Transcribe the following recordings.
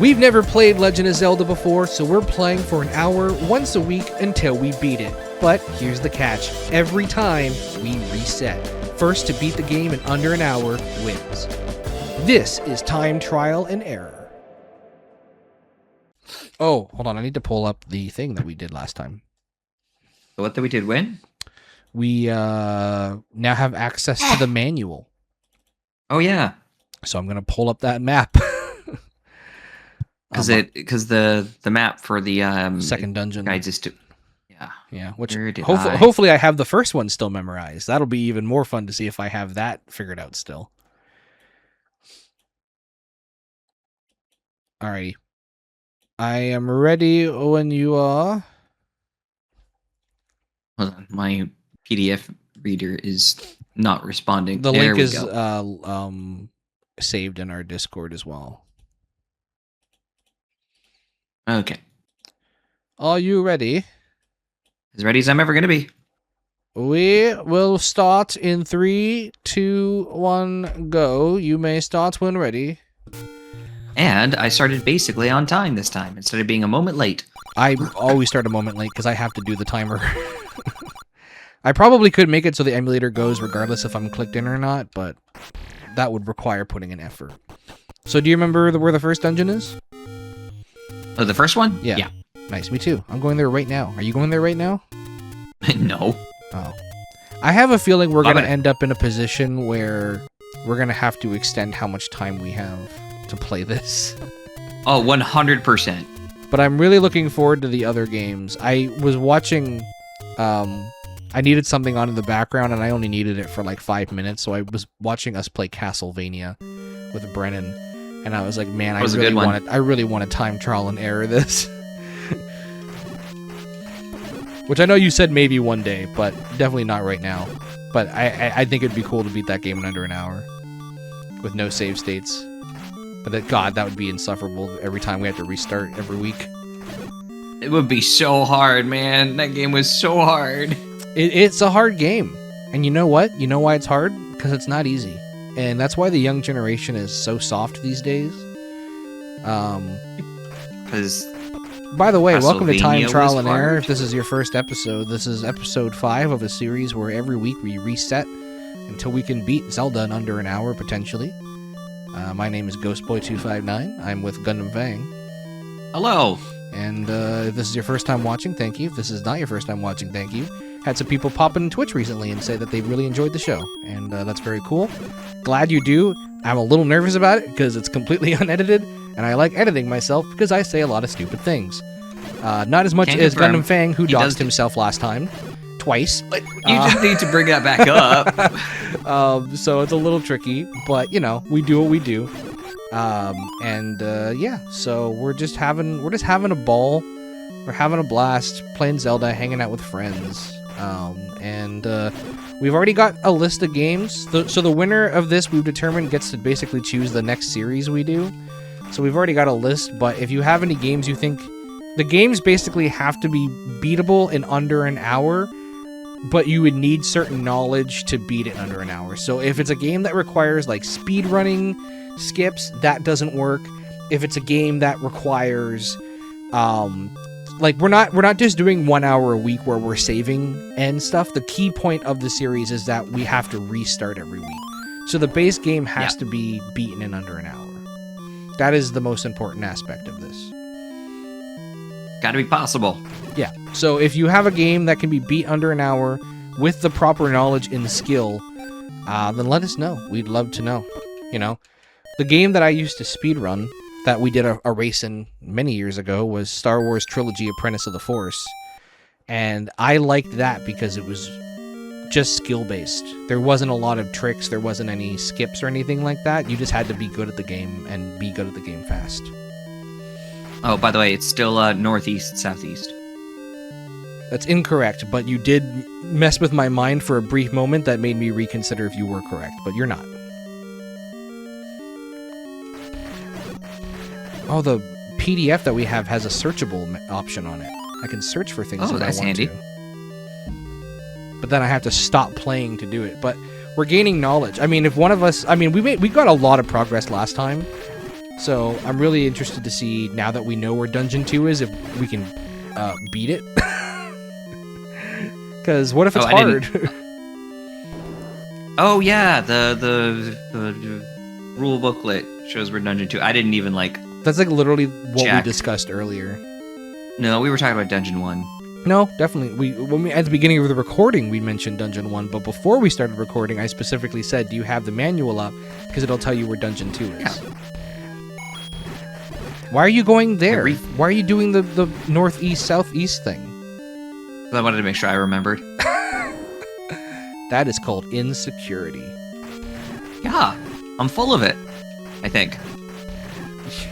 We've never played Legend of Zelda before, so we're playing for an hour once a week until we beat it. But here's the catch. Every time, we reset. First to beat the game in under an hour wins. This is time trial and error. Oh, hold on. I need to pull up the thing that we did last time. What that we did when? We now have access to the manual. Oh, yeah. So I'm going to pull up that map. Because the map for the second dungeon guides is to... Yeah, which hopefully I have the first one still memorized. That'll be even more fun to see if I have that figured out still. Alrighty. I am ready when you are. Hold on, my PDF reader is not responding. The link is saved in our Discord as well. Okay. Are you ready? As ready as I'm ever going to be. We will start in 3, 2, 1, go. You may start when ready. And I started basically on time this time, instead of being a moment late. I always start a moment late because I have to do the timer. I probably could make it so the emulator goes regardless if I'm clicked in or not, but that would require putting in effort. So do you remember where the first dungeon is? Oh, the first one? Yeah. Nice, me too. I'm going there right now. Are you going there right now? No. Oh. I have a feeling we're going to end up in a position where we're going to have to extend how much time we have to play this. Oh, 100%. But I'm really looking forward to the other games. I was watching... I needed something on in the background, and I only needed it for like 5 minutes, so I was watching us play Castlevania with Brennan, and I was like, man, I really want to time trial and error this. Which I know you said maybe one day, but definitely not right now. But I think it'd be cool to beat that game in under an hour with no save states. But God, that would be insufferable every time we had to restart every week. It would be so hard, man. That game was so hard. It's a hard game. And you know what? You know why it's hard? Because it's not easy. And that's why the young generation is so soft these days. Because... By the way, welcome to Time Trial and Error. If this is your first episode, this is episode 5 of a series where every week we reset until we can beat Zelda in under an hour, potentially. My name is Ghostboy259. I'm with Gundam Fang. Hello. And if this is your first time watching, thank you. If this is not your first time watching, thank you. Had some people pop in Twitch recently and say that they really enjoyed the show, and that's very cool. Glad you do. I'm a little nervous about it because it's completely unedited, and I like editing myself because I say a lot of stupid things. Not as much as Gundam Fang, who doxed himself last time. Twice. But you just need to bring that back up. So it's a little tricky, but, you know, we do what we do. Yeah, so we're just having a ball. We're having a blast, playing Zelda, hanging out with friends. We've already got a list of games. So the winner of this, we've determined, gets to basically choose the next series we do. So we've already got a list, but if you have any games you think... The games basically have to be beatable in under an hour, but you would need certain knowledge to beat it in under an hour. So if it's a game that requires, like, speed running skips, that doesn't work. If it's a game that requires... Like, we're not just doing 1 hour a week where we're saving and stuff. The key point of the series is that we have to restart every week. So the base game has to be beaten in under an hour. That is the most important aspect of this. Gotta be possible. Yeah. So if you have a game that can be beat under an hour with the proper knowledge and skill, then let us know. We'd love to know. You know, the game that I used to speedrun that we did a race in many years ago was Star Wars Trilogy Apprentice of the Force. And I liked that because it was just skill-based. There wasn't a lot of tricks, there wasn't any skips or anything like that. You just had to be good at the game and be good at the game fast. Oh, by the way, it's still northeast, southeast. That's incorrect, but you did mess with my mind for a brief moment that made me reconsider if you were correct, but you're not. Oh, the PDF that we have has a searchable option on it. I can search for things if I want handy. to. But then I have to stop playing to do it. But we're gaining knowledge. I mean, if one of us... I mean, we got a lot of progress last time. So I'm really interested to see, now that we know where Dungeon 2 is, if we can beat it. Because what if it's hard? Oh yeah, the rule booklet shows where Dungeon 2. I didn't even That's like literally what check. we discussed earlier. No, we were talking about Dungeon 1. No, definitely. When we at the beginning of the recording, we mentioned Dungeon 1, but before we started recording, I specifically said, do you have the manual up? Because it'll tell you where Dungeon 2 is. Yeah. Why are you going there? Why are you doing the northeast, southeast thing? I wanted to make sure I remembered. That is called insecurity. Yeah, I'm full of it, I think.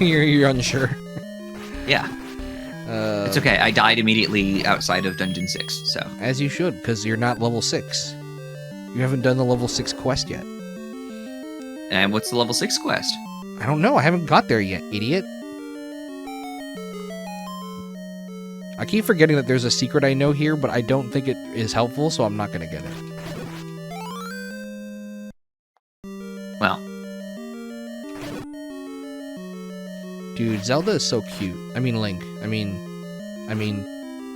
You're unsure. Yeah. It's okay. I died immediately outside of Dungeon 6, so. As you should, because you're not level 6. You haven't done the level 6 quest yet. And what's the level 6 quest? I don't know. I haven't got there yet, idiot. I keep forgetting that there's a secret I know here, but I don't think it is helpful, so I'm not going to get it. Well. Dude, Zelda is so cute. I mean, Link. I mean...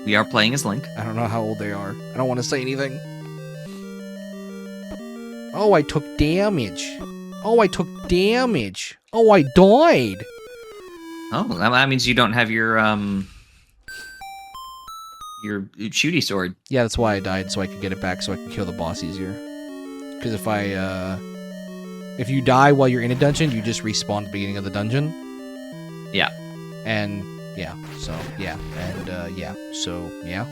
We are playing as Link. I don't know how old they are. I don't want to say anything. Oh, I took damage. Oh, I took damage. Oh, I died. Oh, that means you don't have your shooty sword. Yeah, that's why I died, so I could get it back so I can kill the boss easier. Because if you die while you're in a dungeon, you just respawn at the beginning of the dungeon. Yeah. And, yeah, so, yeah. And, yeah, so, yeah.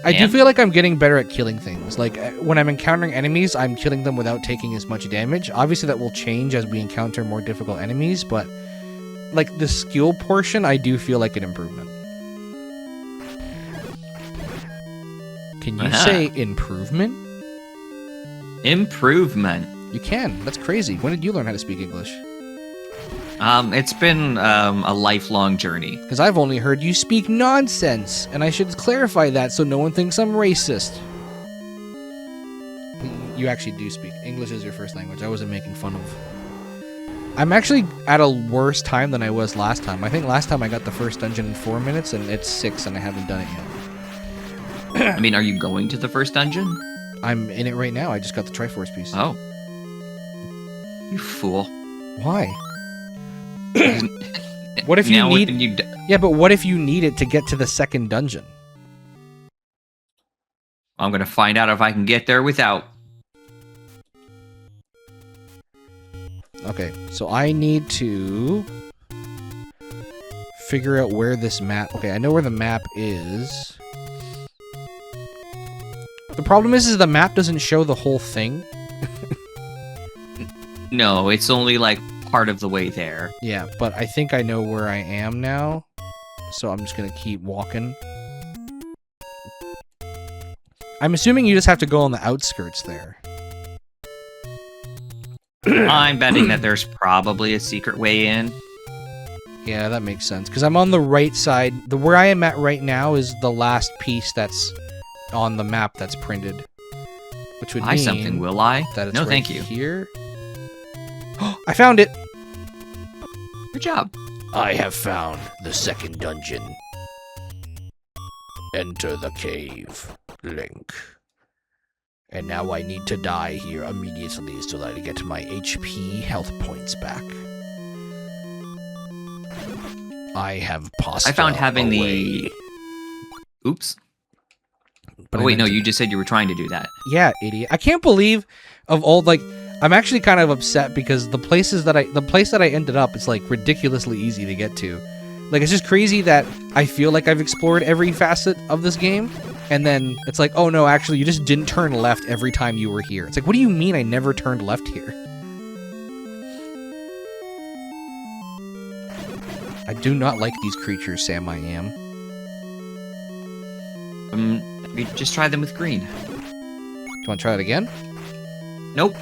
I do feel like I'm getting better at killing things. Like, when I'm encountering enemies, I'm killing them without taking as much damage. Obviously, that will change as we encounter more difficult enemies, but, like, the skill portion, I do feel like an improvement. Can you say improvement? Improvement. You can. That's crazy. When did you learn how to speak English? It's been a lifelong journey. Because I've only heard you speak nonsense, and I should clarify that so no one thinks I'm racist. You actually do speak. English is your first language. I wasn't making fun of... I'm actually at a worse time than I was last time. I think last time I got the first dungeon in 4 minutes, and it's 6, and I haven't done it yet. I mean, are you going to the first dungeon? I'm in it right now. I just got the Triforce piece. Oh. You fool. Why? What if you need... Yeah, but what if you need it to get to the second dungeon? I'm going to find out if I can get there without. Okay, so I need to figure out where this map... Okay, I know where the map is. The problem is the map doesn't show the whole thing. No, it's only like part of the way there. Yeah, but I think I know where I am now. So I'm just gonna keep walking. I'm assuming you just have to go on the outskirts there. I'm betting that there's probably a secret way in. Yeah, that makes sense. Because I'm on the right side. Where I am at right now is the last piece that's on the map that's printed. Which would mean... something, will I? That it's no, right thank you. Here. I found it! Good job. I have found the second dungeon. Enter the cave, Link. And now I need to die here immediately so that I get my HP health points back. I have pasta. I found having away. the... Oops. But oh, wait, no, you just said you were trying to do that. Yeah, idiot. I can't believe of all, like... I'm actually kind of upset because the place that I ended up is like ridiculously easy to get to. Like, it's just crazy that I feel like I've explored every facet of this game, and then it's like, oh no, actually you just didn't turn left every time you were here. It's like, what do you mean I never turned left here? I do not like these creatures, Sam. I am. You just try them with green. Do you want to try it again? Nope.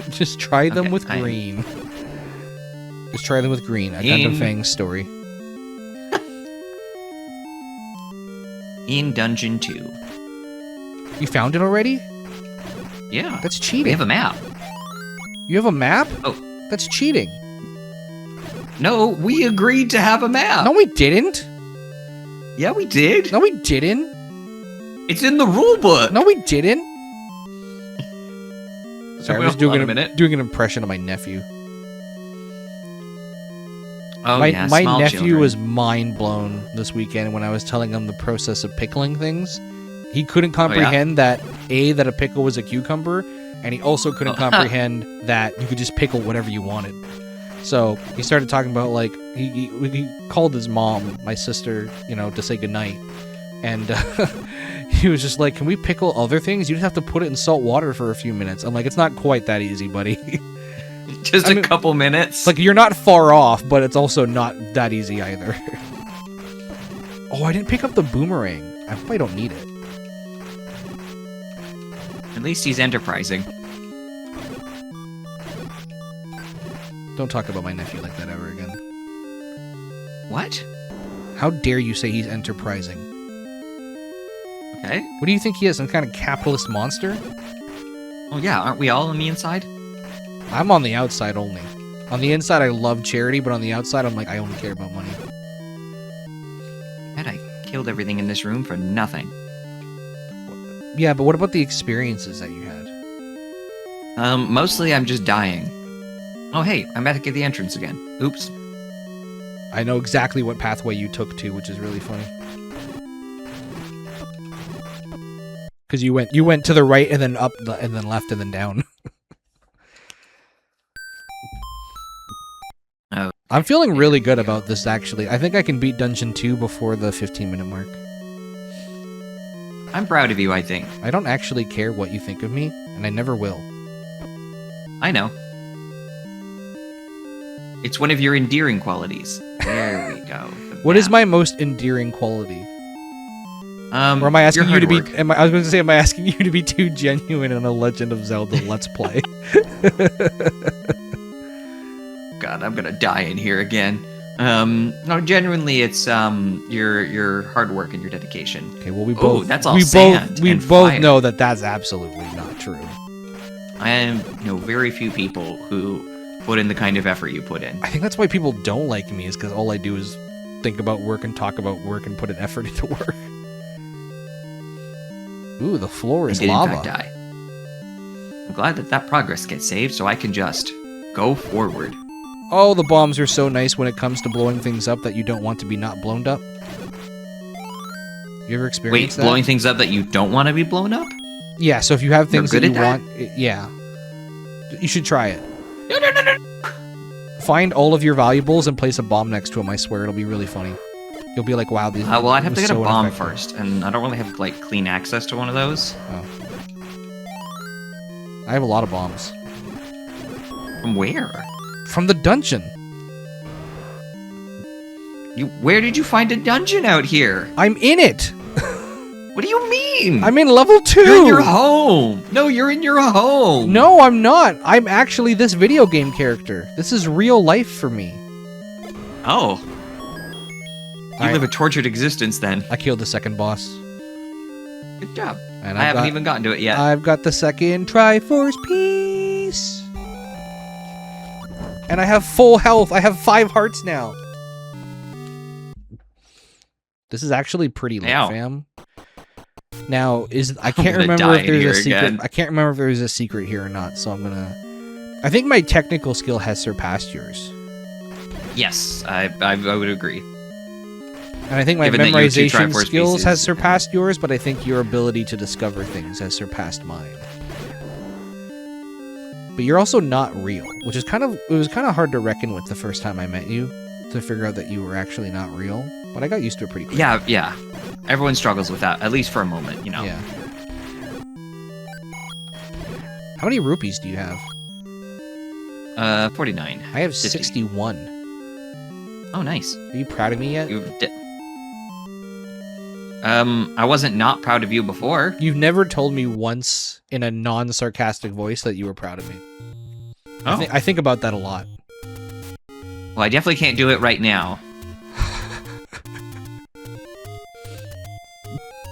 Just try them with fine. green. Just try them with green. A Gundam Fang story. In Dungeon 2. You found it already? Yeah. That's cheating. We have a map. You have a map? Oh. That's cheating. No, we agreed to have a map. No, we didn't. Yeah, we did. No, we didn't. It's in the rule book. No, we didn't. Sorry, I'm just doing an impression of my nephew. Oh, my yeah, my small nephew children. was mind blown this weekend when I was telling him the process of pickling things. He couldn't comprehend that a pickle was a cucumber, and he also couldn't comprehend that you could just pickle whatever you wanted. So he started talking about, like, he called his mom, my sister, to say goodnight, and he was just like, "Can we pickle other things? You just have to put it in salt water for a few minutes." I'm like, "It's not quite that easy, buddy." Just a couple minutes. Like, you're not far off, but it's also not that easy either. Oh, I didn't pick up the boomerang. I hope I don't need it. At least he's enterprising. Don't talk about my nephew like that ever again. What? How dare you say he's enterprising? Okay. What do you think he is, some kind of capitalist monster? Oh yeah, aren't we all on the inside? I'm on the outside only. On the inside, I love charity, but on the outside, I'm like, I only care about money. And I killed everything in this room for nothing. Yeah, but what about the experiences that you had? Mostly I'm just dying. Oh hey, I'm back at the entrance again. Oops. I know exactly what pathway you took to, which is really funny. Because you went to the right and then up and then left and then down. Oh. I'm feeling really good about this, actually. I think I can beat Dungeon 2 before the 15-minute mark. I'm proud of you, I think. I don't actually care what you think of me, and I never will. I know. It's one of your endearing qualities. There we go. What is my most endearing quality? Or am I asking your you to hard be? work. I was going to say, am I asking you to be too genuine in a Legend of Zelda Let's Play? God, I'm gonna die in here again. No, genuinely, it's your hard work and your dedication. Okay, well we both that's all sand we and both fire. know that that's absolutely not true. I know very few people who put in the kind of effort you put in. I think that's why people don't like me, is because all I do is think about work and talk about work and put an effort into work. Ooh, the floor is I did lava. in fact die. I'm glad that progress gets saved, so I can just go forward. Oh, the bombs are so nice when it comes to blowing things up that you don't want to be not blown up. You ever Wait, experienced that? blowing things up that you don't want to be blown up? Yeah, so if you have You're things good that you at that? want, yeah. You should try it. No. Find all of your valuables and place a bomb next to them, I swear, it'll be really funny. You'll be like, wow, these Well, I'd have to was get a so bomb ineffective. first, and I don't really have like clean access to one of those. Oh. I have a lot of bombs. From where? From the dungeon. Where did you find a dungeon out here? I'm in it. What do you mean? I'm in level 2. You're in your home. No, you're in your home. No, I'm not. I'm actually this video game character. This is real life for me. Oh. You I- live a tortured existence then. I killed the second boss. Good job. And I haven't even gotten to it yet. I've got the second Triforce piece. And I have full health. I have 5 hearts now. This is actually pretty lit, Ow. fam. Now, I can't gonna remember die if there's in a here secret. again. I can't remember if there's a secret here or not, so I'm gonna... I think my technical skill has surpassed yours. Yes, I would agree. And I think my Given that you have 2 memorization Triforce skills pieces. has surpassed yours, but I think your ability to discover things has surpassed mine. But you're also not real, which is it was kind of hard to reckon with the first time I met you, to figure out that you were actually not real. But I got used to it pretty quick. Yeah. Everyone struggles with that, at least for a moment, you know. Yeah. How many rupees do you have? 49. I have 50. 61. Oh, nice. Are you proud of me yet? I wasn't not proud of you before. You've never told me once in a non-sarcastic voice that you were proud of me. Oh. I think about that a lot. Well, I definitely can't do it right now.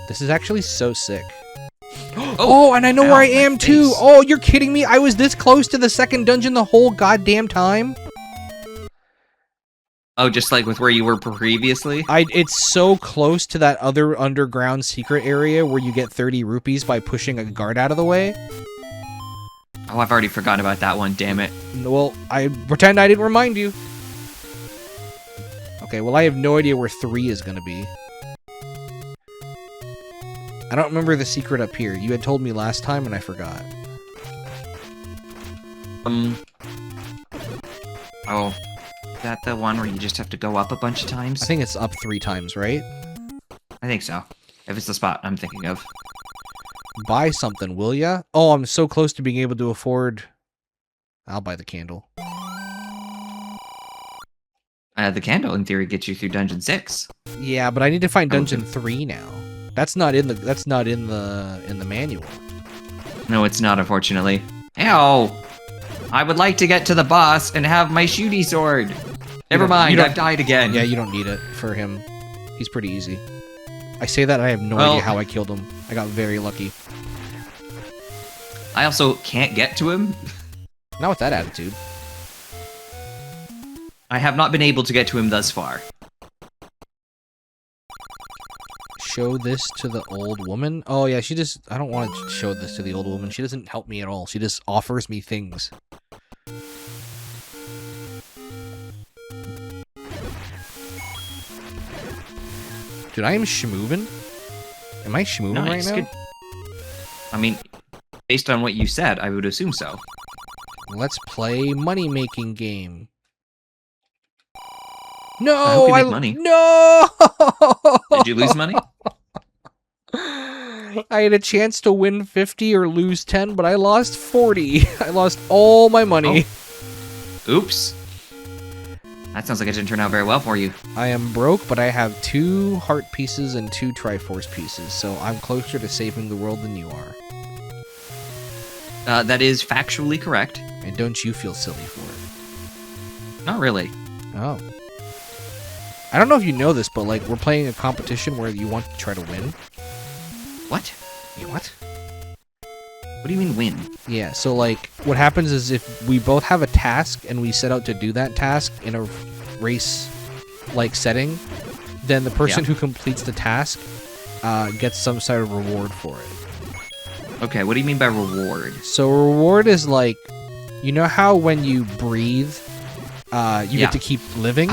This is actually so sick. Oh, and I know where I my am too. face. Oh, you're kidding me? I was this close to the second dungeon the whole goddamn time? Oh, just like with where you were previously? It's so close to that other underground secret area where you get 30 rupees by pushing a guard out of the way. Oh, I've already forgotten about that one, damn it. Well, I pretend I didn't remind you. Okay, well, I have no idea where 3 is going to be. I don't remember the secret up here. You had told me last time and I forgot. Oh, is that the one where you just have to go up a bunch of times? I think it's up 3 times, right? I think so. If it's the spot I'm thinking of. Buy something, will ya? Oh, I'm so close to being able to afford... I'll buy the candle. The candle, in theory, gets you through Dungeon 6. Yeah, but I need to find Dungeon 3 now. That's not in the manual. No, it's not, unfortunately. Ow! I would like to get to the boss and have my shooty sword. Never mind, I've died again. Yeah, you don't need it for him. He's pretty easy. I say that, I have no idea how I killed him. I got very lucky. I also can't get to him. Not with that attitude. I have not been able to get to him thus far. Show this to the old woman? Oh, yeah, she just... I don't want to show this to the old woman. She doesn't help me at all. She just offers me things. Dude, I am schmoovin'. Am I schmoovin' right now? Good. I mean, based on what you said, I would assume so. Let's play money-making game. No! I hope you make money. No! Did you lose money? I had a chance to win 50 or lose 10, but I lost 40. I lost all my money. Oh. Oops. That sounds like it didn't turn out very well for you. I am broke, but I have 2 heart pieces and 2 Triforce pieces, so I'm closer to saving the world than you are. That is factually correct. And don't you feel silly for it? Not really. Oh. I don't know if you know this, but like we're playing a competition where you want to try to win. What? What? What do you mean win? Yeah, so like what happens is if we both have a task and we set out to do that task in a race like setting, then the person who completes the task gets some sort of reward for it. Okay, what do you mean by reward? So reward is like, you know how when you breathe, you get to keep living?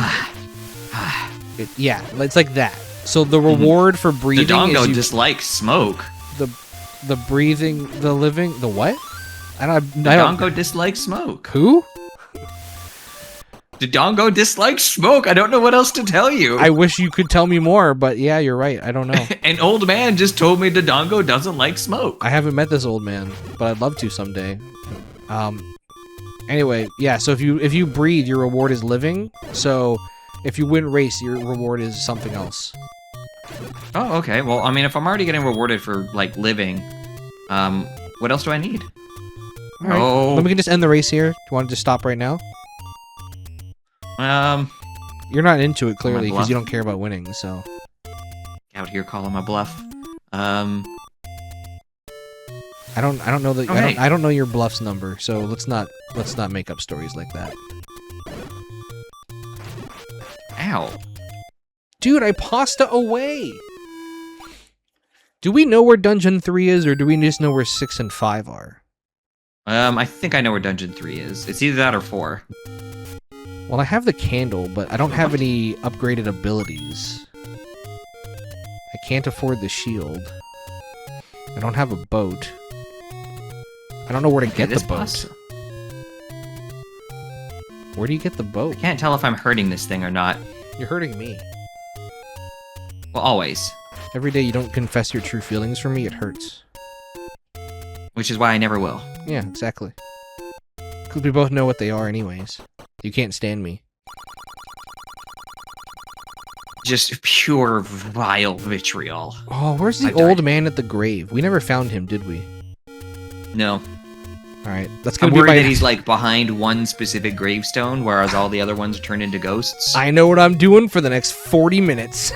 Yeah, it's like that. So the reward for breathing Dodongo is dislikes smoke. the breathing, the living, the what? Dodongo dislikes smoke. Who? Dodongo dislikes smoke. I don't know what else to tell you. I wish you could tell me more, but yeah, you're right. I don't know. An old man just told me Dodongo doesn't like smoke. I haven't met this old man, but I'd love to someday. Anyway, yeah, so if you breathe, your reward is living. So if you win race, your reward is something else. Oh, okay. Well, I mean, if I'm already getting rewarded for, like, living, what else do I need? All right. Oh. Then we can just end the race here. Do you want to just stop right now? You're not into it, clearly, because you don't care about winning, so... Out here calling my bluff. I don't know that... Okay. I don't know your bluff's number, so let's not make up stories like that. Ow. Dude, I pasta away! Do we know where Dungeon 3 is, or do we just know where 6 and 5 are? I think I know where Dungeon 3 is. It's either that or 4. Well, I have the candle, but I don't have any upgraded abilities. I can't afford the shield. I don't have a boat. I don't know where to get the boat. Where do you get the boat? I can't tell if I'm hurting this thing or not. You're hurting me. Well, always. Every day you don't confess your true feelings for me, it hurts. Which is why I never will. Yeah, exactly. Because we both know what they are anyways. You can't stand me. Just pure vile vitriol. Oh, where's the old man at the grave? We never found him, did we? No. Alright, that's I'm gonna be worried that he's like behind one specific gravestone, whereas all the other ones are turned into ghosts. I know what I'm doing for the next 40 minutes.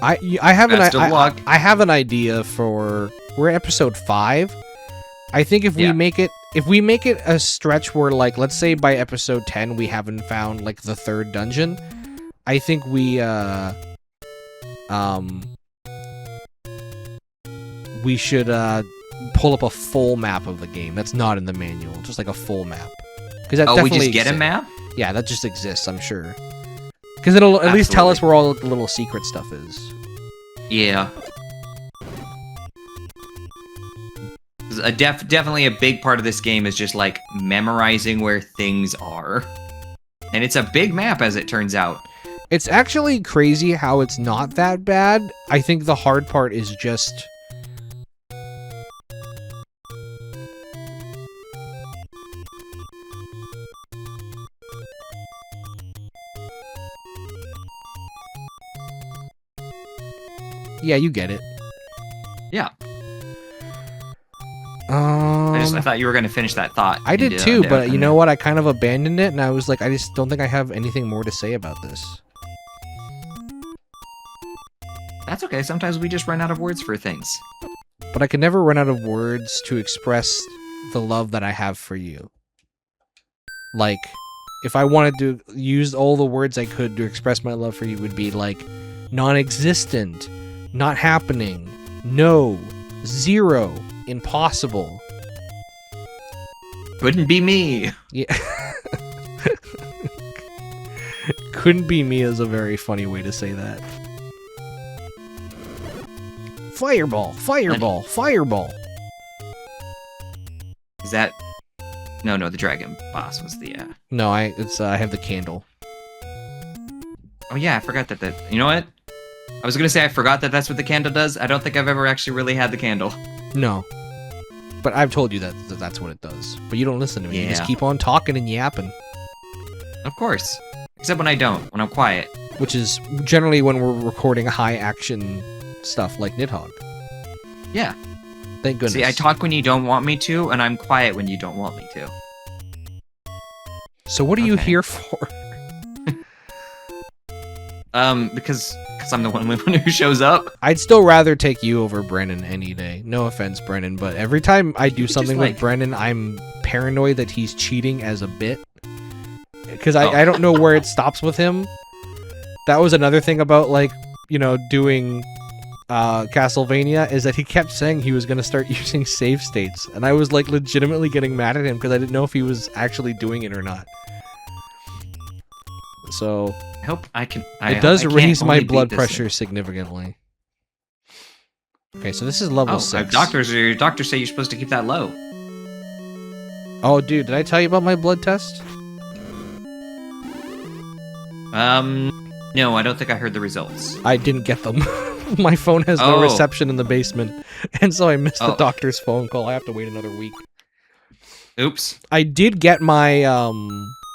I have an idea for... We're at episode 5. I think if we make it if we make it a stretch where, like, let's say by episode 10 we haven't found like the 3rd dungeon, I think we should pull up a full map of the game that's not in the manual, just like a full map. Because that we just get a map? Yeah, that just exists, I'm sure. Because it'll at least tell us where all the little secret stuff is. Yeah. Definitely a big part of this game is just like memorizing where things are. And it's a big map, as it turns out. It's actually crazy how it's not that bad. I think the hard part is just... Yeah, you get it. Yeah. I thought you were going to finish that thought. I did too, but you know what? I kind of abandoned it, and I was like, I just don't think I have anything more to say about this. That's okay. Sometimes we just run out of words for things. But I can never run out of words to express the love that I have for you. Like, if I wanted to use all the words I could to express my love for you, it would be like non-existent, not happening, no, zero, impossible. Couldn't be me. Yeah. Couldn't be me is a very funny way to say that. Fireball, fireball, fireball. Is that... No, the dragon boss was the... No, I have the candle. Oh yeah, I forgot that... You know what? I was gonna say I forgot that that's what the candle does. I don't think I've ever actually really had the candle. No. But I've told you that that's what it does. But you don't listen to me. Yeah. You just keep on talking and yapping. Of course. Except when I don't. When I'm quiet. Which is generally when we're recording high action stuff like Nidhogg. Yeah. Thank goodness. See, I talk when you don't want me to, and I'm quiet when you don't want me to. So what are you here for? Because I'm the one who shows up. I'd still rather take you over Brennan any day. No offense, Brennan, but every time I do something with Brennan, I'm paranoid that he's cheating as a bit. Because I don't know where it stops with him. That was another thing about, like, you know, doing Castlevania, is that he kept saying he was going to start using save states. And I was, like, legitimately getting mad at him because I didn't know if he was actually doing it or not. So... I hope I can... It does raise my blood pressure significantly. Okay, so this is level 6. Doctors say you're supposed to keep that low. Oh, dude, did I tell you about my blood test? No, I don't think I heard the results. I didn't get them. My phone has no reception in the basement, and so I missed the doctor's phone call. I have to wait another week. Oops. I did get my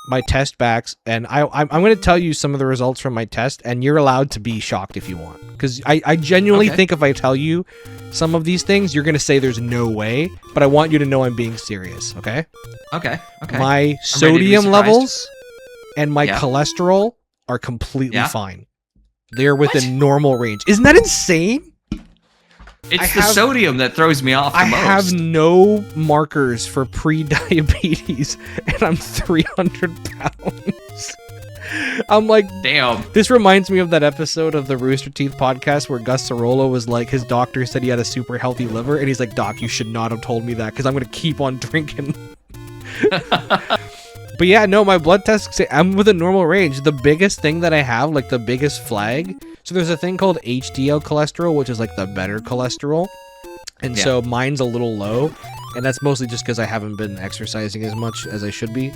my test backs, and I'm going to tell you some of the results from my test, and you're allowed to be shocked if you want. Because I genuinely think if I tell you some of these things, you're going to say there's no way, but I want you to know I'm being serious, okay? Okay. My sodium levels and my cholesterol are completely fine. They're within normal range. Isn't that insane? It's the sodium that throws me off the most. I have no markers for pre-diabetes, and I'm 300 pounds. I'm like, damn. This reminds me of that episode of the Rooster Teeth podcast where Gus Sorolla was like, his doctor said he had a super healthy liver, and he's like, Doc, you should not have told me that, because I'm going to keep on drinking. But yeah, no, my blood tests say I'm within normal range. The biggest thing that I have, like the biggest flag, so there's a thing called HDL cholesterol, which is like the better cholesterol. And so mine's a little low, and that's mostly just because I haven't been exercising as much as I should be.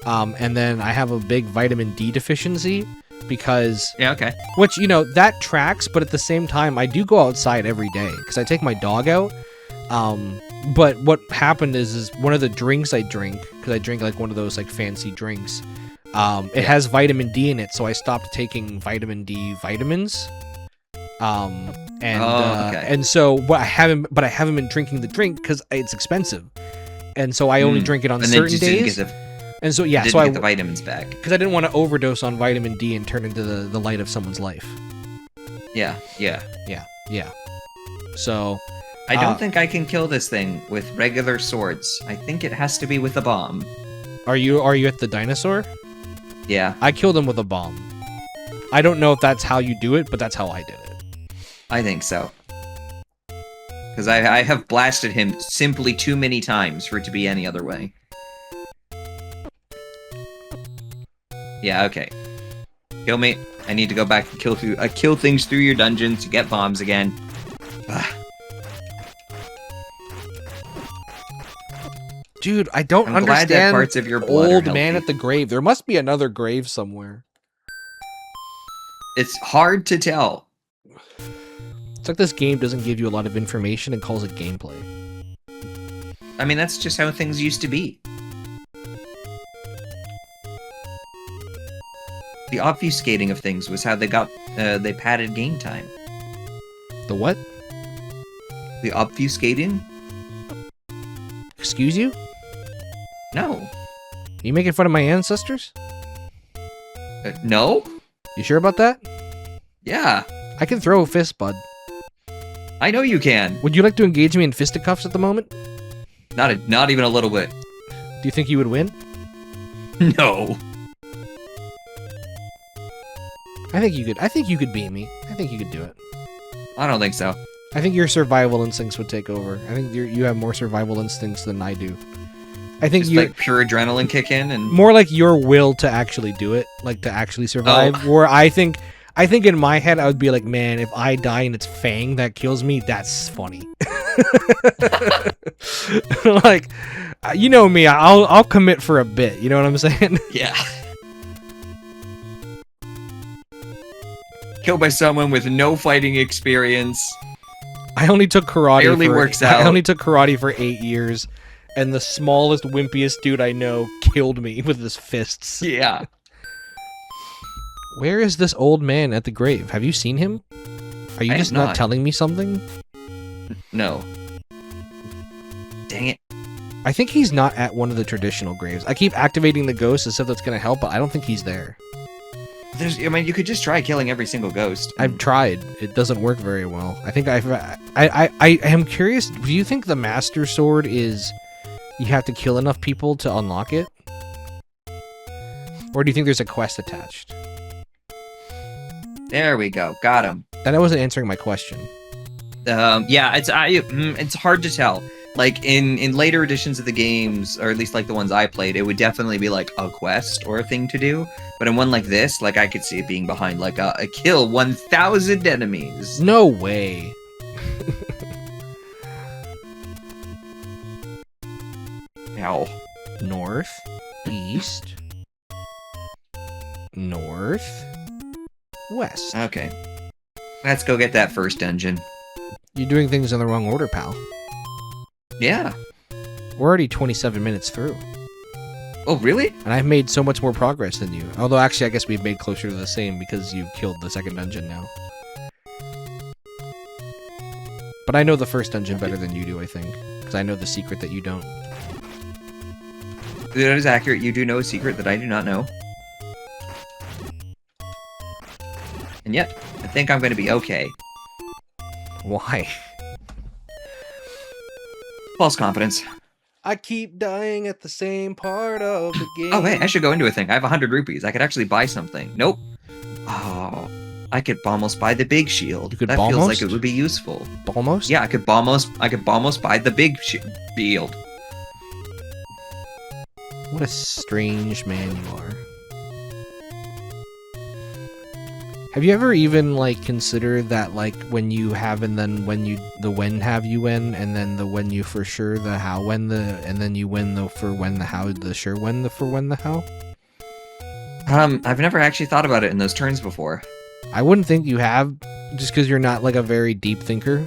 And then I have a big vitamin D deficiency because... Yeah, okay. Which, you know, that tracks, but at the same time, I do go outside every day because I take my dog out. But what happened is one of the drinks I drink, because I drink like one of those like fancy drinks, it has vitamin D in it, so I stopped taking vitamin D vitamins. And so I haven't been drinking the drink because it's expensive, and so I only drink it on certain days. And so so I get the vitamins back because I didn't want to overdose on vitamin D and turn into the light of someone's life. Yeah. So I don't think I can kill this thing with regular swords. I think it has to be with a bomb. Are you at the dinosaur? Yeah. I killed him with a bomb. I don't know if that's how you do it, but that's how I did it. I think so. Because I have blasted him simply too many times for it to be any other way. Yeah, okay. Kill me. I need to go back and kill things through your dungeon to get bombs again. Dude, I don't I'm glad that understand parts of your blood are old man healthy. at the grave. There must be another grave somewhere. It's hard to tell. It's like this game doesn't give you a lot of information and calls it gameplay. I mean, that's just how things used to be. The obfuscating of things was how they padded game time. The what? The obfuscating? Excuse you? No. You making fun of my ancestors? No? You sure about that? Yeah. I can throw a fist, bud. I know you can. Would you like to engage me in fisticuffs at the moment? Not even a little bit. Do you think you would win? No. I think you could beat me. I think you could do it. I don't think so. I think your survival instincts would take over. I think you have more survival instincts than I do. I think Just like pure adrenaline kick in and more like your will to actually do it, like to actually survive. Oh. Where I think in my head I would be like, man, if I die and it's Fang that kills me, that's funny. Like, you know me, I'll commit for a bit. You know what I'm saying? yeah. Killed by someone with no fighting experience. I only took karate. Barely works out. I only took karate for 8 years, and the smallest, wimpiest dude I know killed me with his fists. Yeah. Where is this old man at the grave? Have you seen him? Are you I just have not. not telling me something? No. Dang it. I think he's not at one of the traditional graves. I keep activating the ghost as if that's going to help, but I don't think he's there. I mean, you could just try killing every single ghost. I've tried. It doesn't work very well. I think I am curious. Do you think the Master Sword is you have to kill enough people to unlock it? Or do you think there's a quest attached? There we go. Got him. That wasn't answering my question. Yeah, it's hard to tell. Like in later editions of the games, or at least like the ones I played, it would definitely be like a quest or a thing to do. But in one like this, like I could see it being behind like a kill 1,000 enemies. No way. Ow. North, east, north, west. Okay. Let's go get that first dungeon. You're doing things in the wrong order, pal. Yeah. We're already 27 minutes through. Oh, really? And I've made so much more progress than you. Although, actually, I guess we've made closer to the same because you've killed the second dungeon now. But I know the first dungeon better than you do, I think. Because I know the secret that you don't. That is accurate. You do know a secret that I do not know. And yet, I think I'm going to be okay. Why? False confidence. I keep dying at the same part of the game. Oh, wait, I should go into a thing. I have 100 rupees. I could actually buy something. Nope. Oh, I could almost buy the big shield. You could that feels almost? like it would be useful. Almost? Yeah, I could almost buy the big shield. What a strange man you are. Have you ever even, like, considered that, like, when you have and then when you, the when have you when, and then the when you for sure, the how when the, and then you when the for when the how, the sure when the for when the how? I've never actually thought about it in those terms before. I wouldn't think you have, just because you're not, like, a very deep thinker.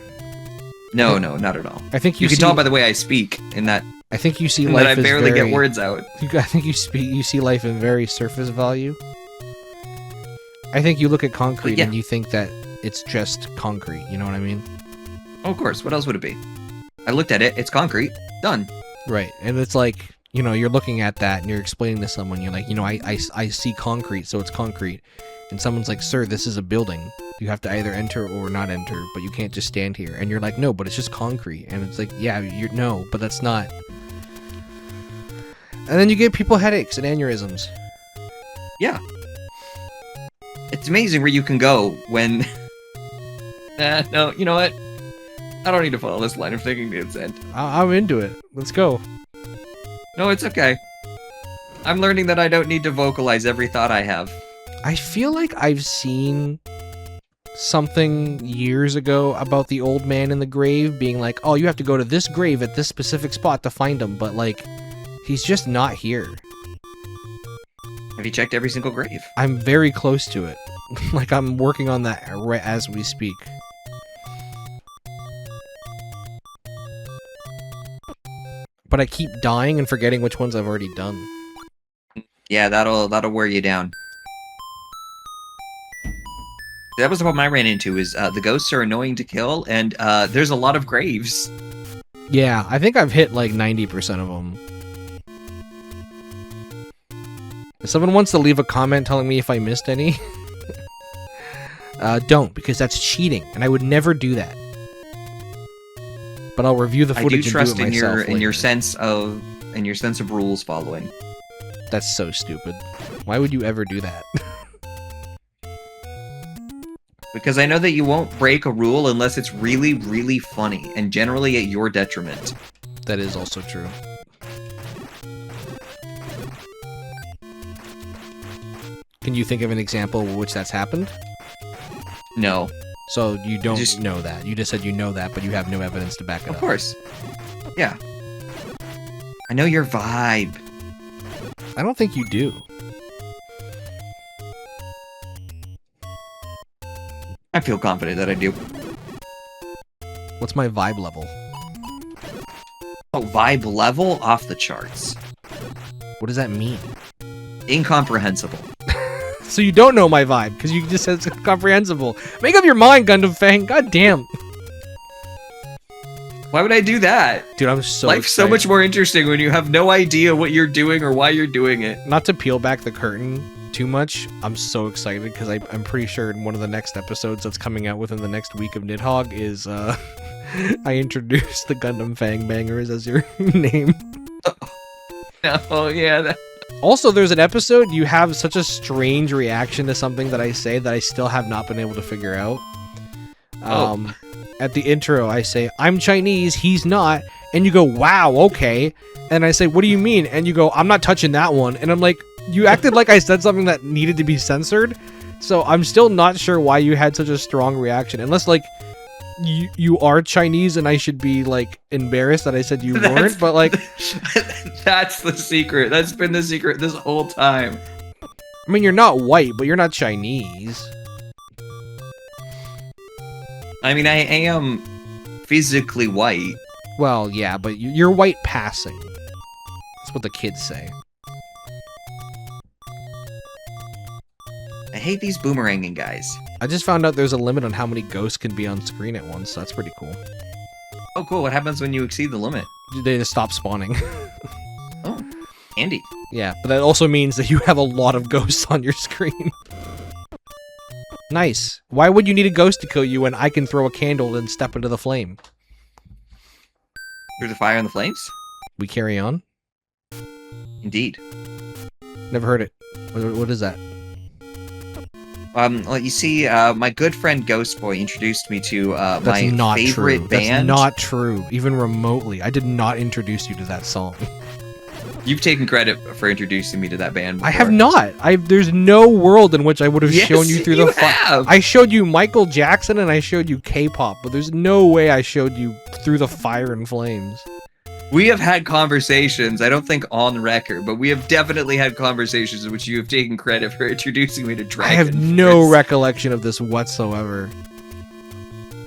No, not at all. I think You can tell by the way I speak in that I think you see life that I as barely very, get words out. I think you see life in very surface value. I think you look at concrete and you think that it's just concrete. You know what I mean? Oh, of course. What else would it be? I looked at it. It's concrete. Done. Right. And it's like, you know, you're looking at that and you're explaining to someone. You're like, you know, I see concrete, so it's concrete. And someone's like, sir, this is a building. You have to either enter or not enter, but you can't just stand here. And you're like, no, but it's just concrete. And it's like, yeah, no, but that's not. And then you give people headaches and aneurysms. Yeah. It's amazing where you can go when... no, you know what? I don't need to follow this line of thinking to its end. I'm into it. Let's go. No, it's okay. I'm learning that I don't need to vocalize every thought I have. I feel like I've seen something years ago about the old man in the grave being like, oh, you have to go to this grave at this specific spot to find him, but like, he's just not here. Have you checked every single grave? I'm very close to it. Like, I'm working on that right as we speak. But I keep dying and forgetting which ones I've already done. Yeah, that'll wear you down. That was the problem I ran into, is the ghosts are annoying to kill, and there's a lot of graves. Yeah, I think I've hit like 90% of them. If someone wants to leave a comment telling me if I missed any, don't, because that's cheating, and I would never do that. But I'll review the footage and do it myself in your later. sense of rules following. That's so stupid. Why would you ever do that? Because I know that you won't break a rule unless it's really, really funny, and generally at your detriment. That is also true. Can you think of an example in which that's happened? No. So you don't know that. You just said you know that, but you have no evidence to back it up. Of course. Yeah. I know your vibe. I don't think you do. I feel confident that I do. What's my vibe level? Oh, vibe level? Off the charts. What does that mean? Incomprehensible. So you don't know my vibe, because you just said it's incomprehensible. Make up your mind, Gundam Fang. God damn. Why would I do that? Dude, I'm so Life's excited. so much more interesting when you have no idea what you're doing or why you're doing it. Not to peel back the curtain too much, I'm so excited, because I'm pretty sure in one of the next episodes that's coming out within the next week of Nidhogg is, I introduced the Gundam Fang Bangers as your name. Oh, yeah. Also, there's an episode you have such a strange reaction to something that I say that I still have not been able to figure out. At the intro, I say, I'm Chinese, he's not. And you go, wow, okay. And I say, what do you mean? And you go, I'm not touching that one. And I'm like, you acted like I said something that needed to be censored. So I'm still not sure why you had such a strong reaction. Unless, like, you are Chinese and I should be, like, embarrassed that I said you weren't. But, like... That's the secret. That's been the secret this whole time. I mean, you're not white, but you're not Chinese. I mean, I am physically white. Well, yeah, but you're white passing. That's what the kids say. I hate these boomeranging guys. I just found out there's a limit on how many ghosts can be on screen at once, so that's pretty cool. Oh, cool. What happens when you exceed the limit? They just stop spawning. Oh, handy. Yeah, but that also means that you have a lot of ghosts on your screen. Nice. Why would you need a ghost to kill you when I can throw a candle and step into the flame? Through the fire and the flames? We carry on? Indeed. Never heard it. What is that? Well, you see, my good friend Ghost Boy introduced me to That's my not favorite true. band. That's not true, even remotely. I did not introduce you to that song. You've taken credit for introducing me to that band before. I have not. There's no world in which I would have shown you through the fire. I showed you Michael Jackson and I showed you K-pop, but there's no way I showed you through the fire and flames. We have had conversations, I don't think on record, but we have definitely had conversations in which you have taken credit for introducing me to Dragon. I have no recollection of this whatsoever.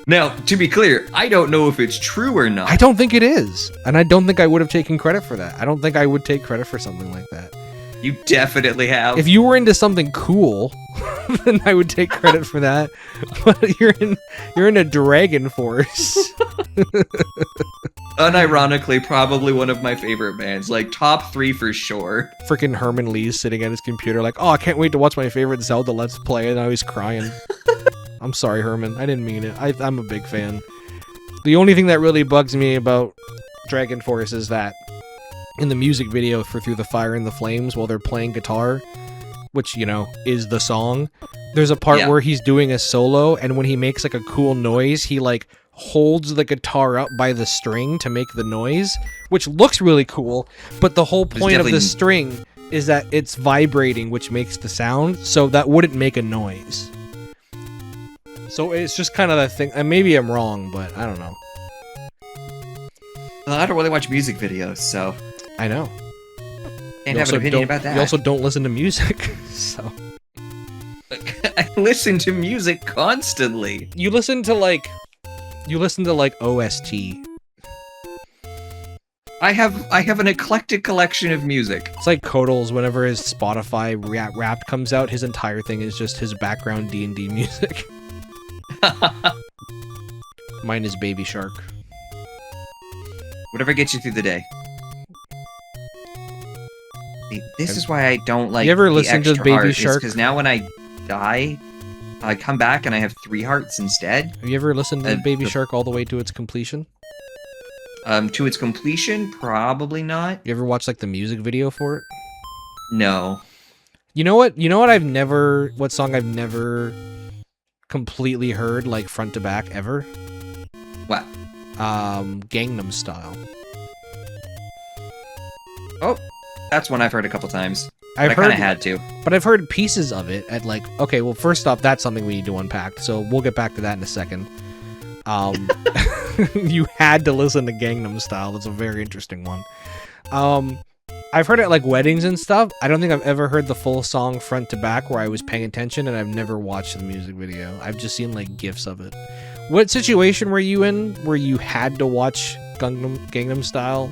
Now, to be clear, I don't know if it's true or not. I don't think it is. And I don't think I would have taken credit for that. I don't think I would take credit for something like that. You definitely have. If you were into something cool, then I would take credit for that. But you're in a Dragon Force. Unironically, probably one of my favorite bands. Like, top 3 for sure. Freaking Herman Lee's sitting at his computer like, oh, I can't wait to watch my favorite Zelda Let's Play, and now he's crying. I'm sorry, Herman. I didn't mean it. I'm a big fan. The only thing that really bugs me about Dragon Force is that in the music video for Through the Fire and the Flames, while they're playing guitar, which, you know, is the song, there's a part where he's doing a solo, and when he makes like a cool noise, he like holds the guitar up by the string to make the noise, which looks really cool, but the whole point of the string is that it's vibrating, which makes the sound, so that wouldn't make a noise. So it's just kind of that thing, and maybe I'm wrong, but I don't know. Well, I don't really watch music videos, so... I know. Can't have an opinion about that. You also don't listen to music, so... I listen to music constantly. You listen to, like, OST. I have an eclectic collection of music. It's like Kodal's, whenever his Spotify Wrapped comes out, his entire thing is just his background D&D music. Mine is Baby Shark. Whatever gets you through the day. This is why I don't like. You ever listen to Baby Shark? Because now when I die, I come back and I have 3 hearts instead. Have you ever listened to Baby Shark all the way to its completion? To its completion, probably not. You ever watch like the music video for it? No. You know what? What song I've never completely heard like front to back ever? What? Gangnam Style. Oh, that's one I've heard a couple times. I kind of had to. But I've heard pieces of it at like, okay, well, first off, that's something we need to unpack, so we'll get back to that in a second. You had to listen to Gangnam Style. That's a very interesting one. I've heard it at like weddings and stuff. I don't think I've ever heard the full song front to back where I was paying attention, and I've never watched the music video. I've just seen like GIFs of it. What situation were you in where you had to watch Gangnam Style?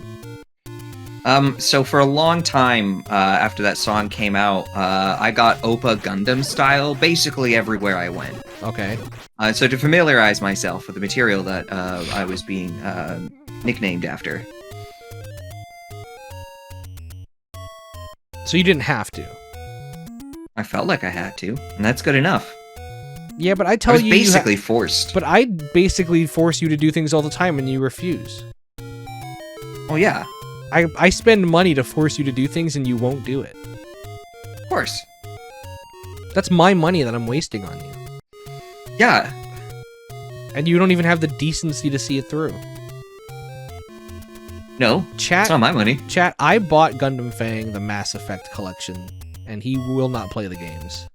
So for a long time after that song came out, I got Oppa Gundam Style basically everywhere I went. Okay. So to familiarize myself with the material that I was being nicknamed after. So you didn't have to. I felt like I had to, and that's good enough. Yeah, but I was basically forced. But I basically force you to do things all the time and you refuse. Oh yeah. I spend money to force you to do things and you won't do it. Of course. That's my money that I'm wasting on you. Yeah. And you don't even have the decency to see it through. No, it's not my money. Chat, I bought Gundam Fang, the Mass Effect collection, and he will not play the games.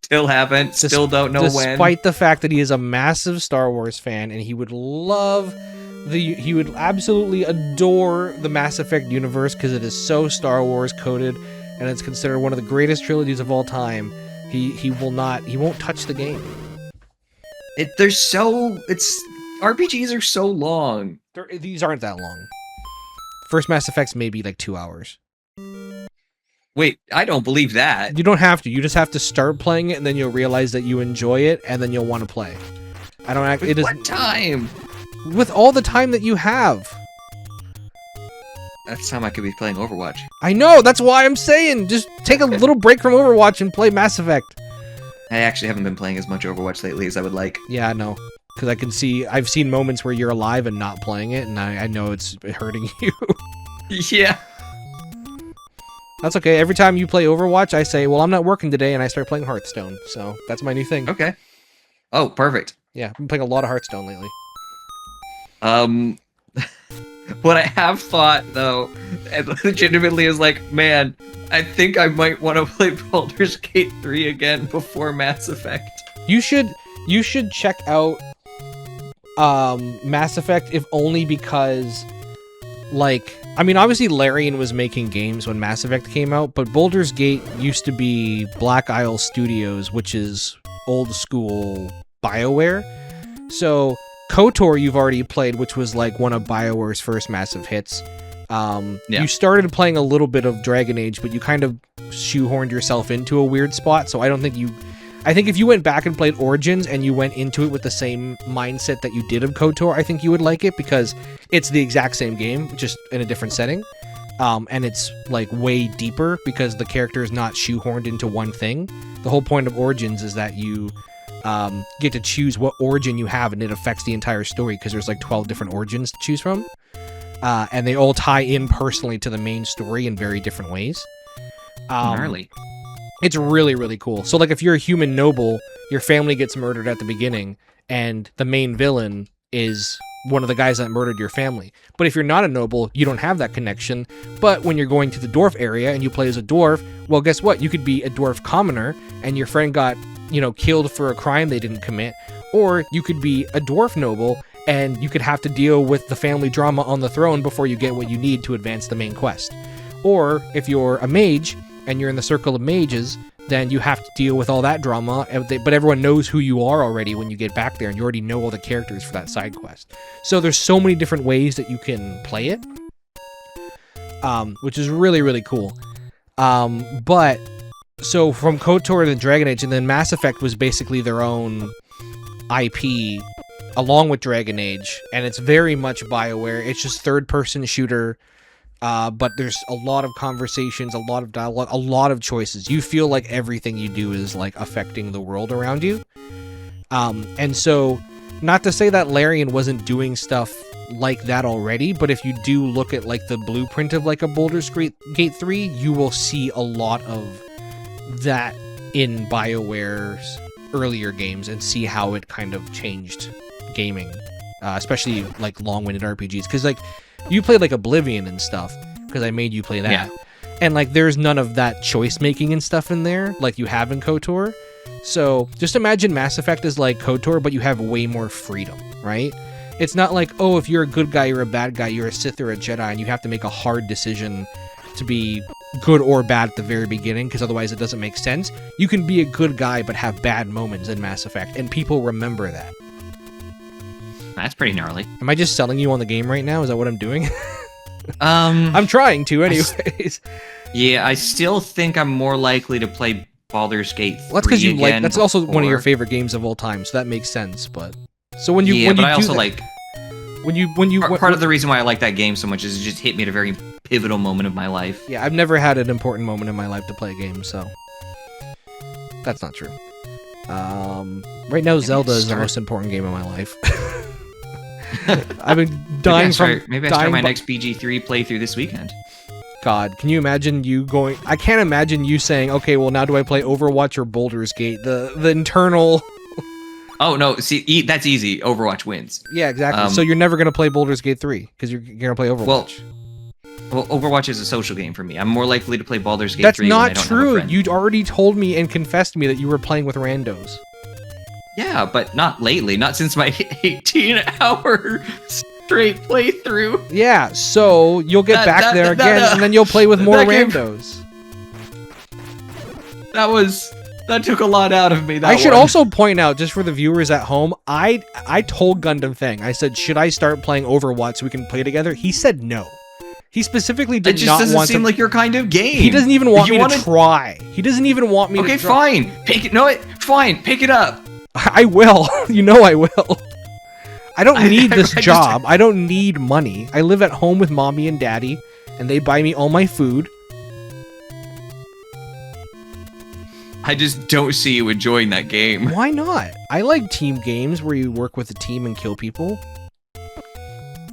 Still haven't, still don't know when. Despite the fact that he is a massive Star Wars fan, and he would absolutely adore the Mass Effect universe because it is so Star Wars coded, and it's considered one of the greatest trilogies of all time. He won't touch the game. RPGs are so long. These aren't that long. First Mass Effect's maybe like 2 hours. Wait, I don't believe that. You don't have to. You just have to start playing it, and then you'll realize that you enjoy it, and then you'll want to play. What time? With all the time that you have. That's time I could be playing Overwatch. I know, that's why I'm saying, just take a little break from Overwatch and play Mass Effect. I actually haven't been playing as much Overwatch lately as I would like. Yeah, I know. Because I've seen moments where you're alive and not playing it, and I know it's hurting you. Yeah. That's okay. Every time you play Overwatch, I say, well, I'm not working today, and I start playing Hearthstone. So that's my new thing. Okay. Oh, perfect. Yeah, I've been playing a lot of Hearthstone lately. What I have thought, though, and legitimately is like, man, I think I might want to play Baldur's Gate 3 again before Mass Effect. You should check out Mass Effect, if only because, like, I mean, obviously Larian was making games when Mass Effect came out, but Baldur's Gate used to be Black Isle Studios, which is old school BioWare. So KOTOR you've already played, which was like one of BioWare's first massive hits. You started playing a little bit of Dragon Age, but you kind of shoehorned yourself into a weird spot, so I think if you went back and played Origins and you went into it with the same mindset that you did of KOTOR, I think you would like it, because it's the exact same game, just in a different setting. And it's like way deeper because the character is not shoehorned into one thing. The whole point of Origins is that you get to choose what origin you have, and it affects the entire story because there's like 12 different origins to choose from. And they all tie in personally to the main story in very different ways. Gnarly. It's really, really cool. So, like, if you're a human noble, your family gets murdered at the beginning, and the main villain is one of the guys that murdered your family. But if you're not a noble, you don't have that connection. But when you're going to the dwarf area and you play as a dwarf, well, guess what? You could be a dwarf commoner, and your friend got, killed for a crime they didn't commit. Or you could be a dwarf noble, and you could have to deal with the family drama on the throne before you get what you need to advance the main quest. Or if you're a mage and you're in the circle of mages, then you have to deal with all that drama, but everyone knows who you are already when you get back there, and you already know all the characters for that side quest. So there's so many different ways that you can play it, which is really, really cool. But so from KOTOR to Dragon Age, and then Mass Effect was basically their own IP along with Dragon Age, and it's very much BioWare. It's just third-person shooter. But there's a lot of conversations, a lot of dialogue, a lot of choices. You feel like everything you do is like affecting the world around you. And so, not to say that Larian wasn't doing stuff like that already, but if you do look at like the blueprint of like a Baldur's Gate 3, you will see a lot of that in BioWare's earlier games and see how it kind of changed gaming, especially like long-winded RPGs. Because like, you played like Oblivion and stuff, because I made you play that. Yeah. And like there's none of that choice making and stuff in there like you have in KOTOR. So just imagine Mass Effect is like KOTOR, but you have way more freedom, right? It's not like, oh, if you're a good guy, you're a bad guy, you're a Sith or a Jedi, and you have to make a hard decision to be good or bad at the very beginning, because otherwise it doesn't make sense. You can be a good guy but have bad moments in Mass Effect, and people remember that. That's pretty gnarly. Am I just selling you on the game right now? Is that what I'm doing? I'm trying to, anyways. I still think I'm more likely to play Baldur's Gate 3 well, that's because you like. That's also one of your before. favorite games of all time, so that makes sense. But so when you but I do also that, like when you part of the reason why I like that game so much is it just hit me at a very pivotal moment of my life. Yeah, I've never had an important moment in my life to play a game, so that's not true. Right now, Zelda is the most important game in my life. I've been dying maybe I start my next BG3 playthrough this weekend. God, can you imagine you going... I can't imagine you saying, okay, well, now do I play Overwatch or Baldur's Gate? The internal... Oh, no, see, that's easy. Overwatch wins. Yeah, exactly. So you're never going to play Baldur's Gate 3, because you're going to play Overwatch. Well, Overwatch is a social game for me. I'm more likely to play Baldur's Gate 3 That's when I not don't have a true. friend. You'd already told me and confessed to me that you were playing with randos. Yeah, but not lately. Not since my 18-hour straight playthrough. Yeah, so you'll get back there again, and then you'll play with more randos. That took a lot out of me. I should also point out, just for the viewers at home, I told Gundam Fang, I said, should I start playing Overwatch so we can play together? He said no. He specifically did not want to... It just doesn't seem like your kind of game. He doesn't even want me to try. He doesn't even want me to try. Okay, fine. Fine. Pick it up. I will. You know I will. I don't need this job. I don't need money. I live at home with mommy and daddy, and they buy me all my food. I just don't see you enjoying that game. Why not? I like team games where you work with a team and kill people.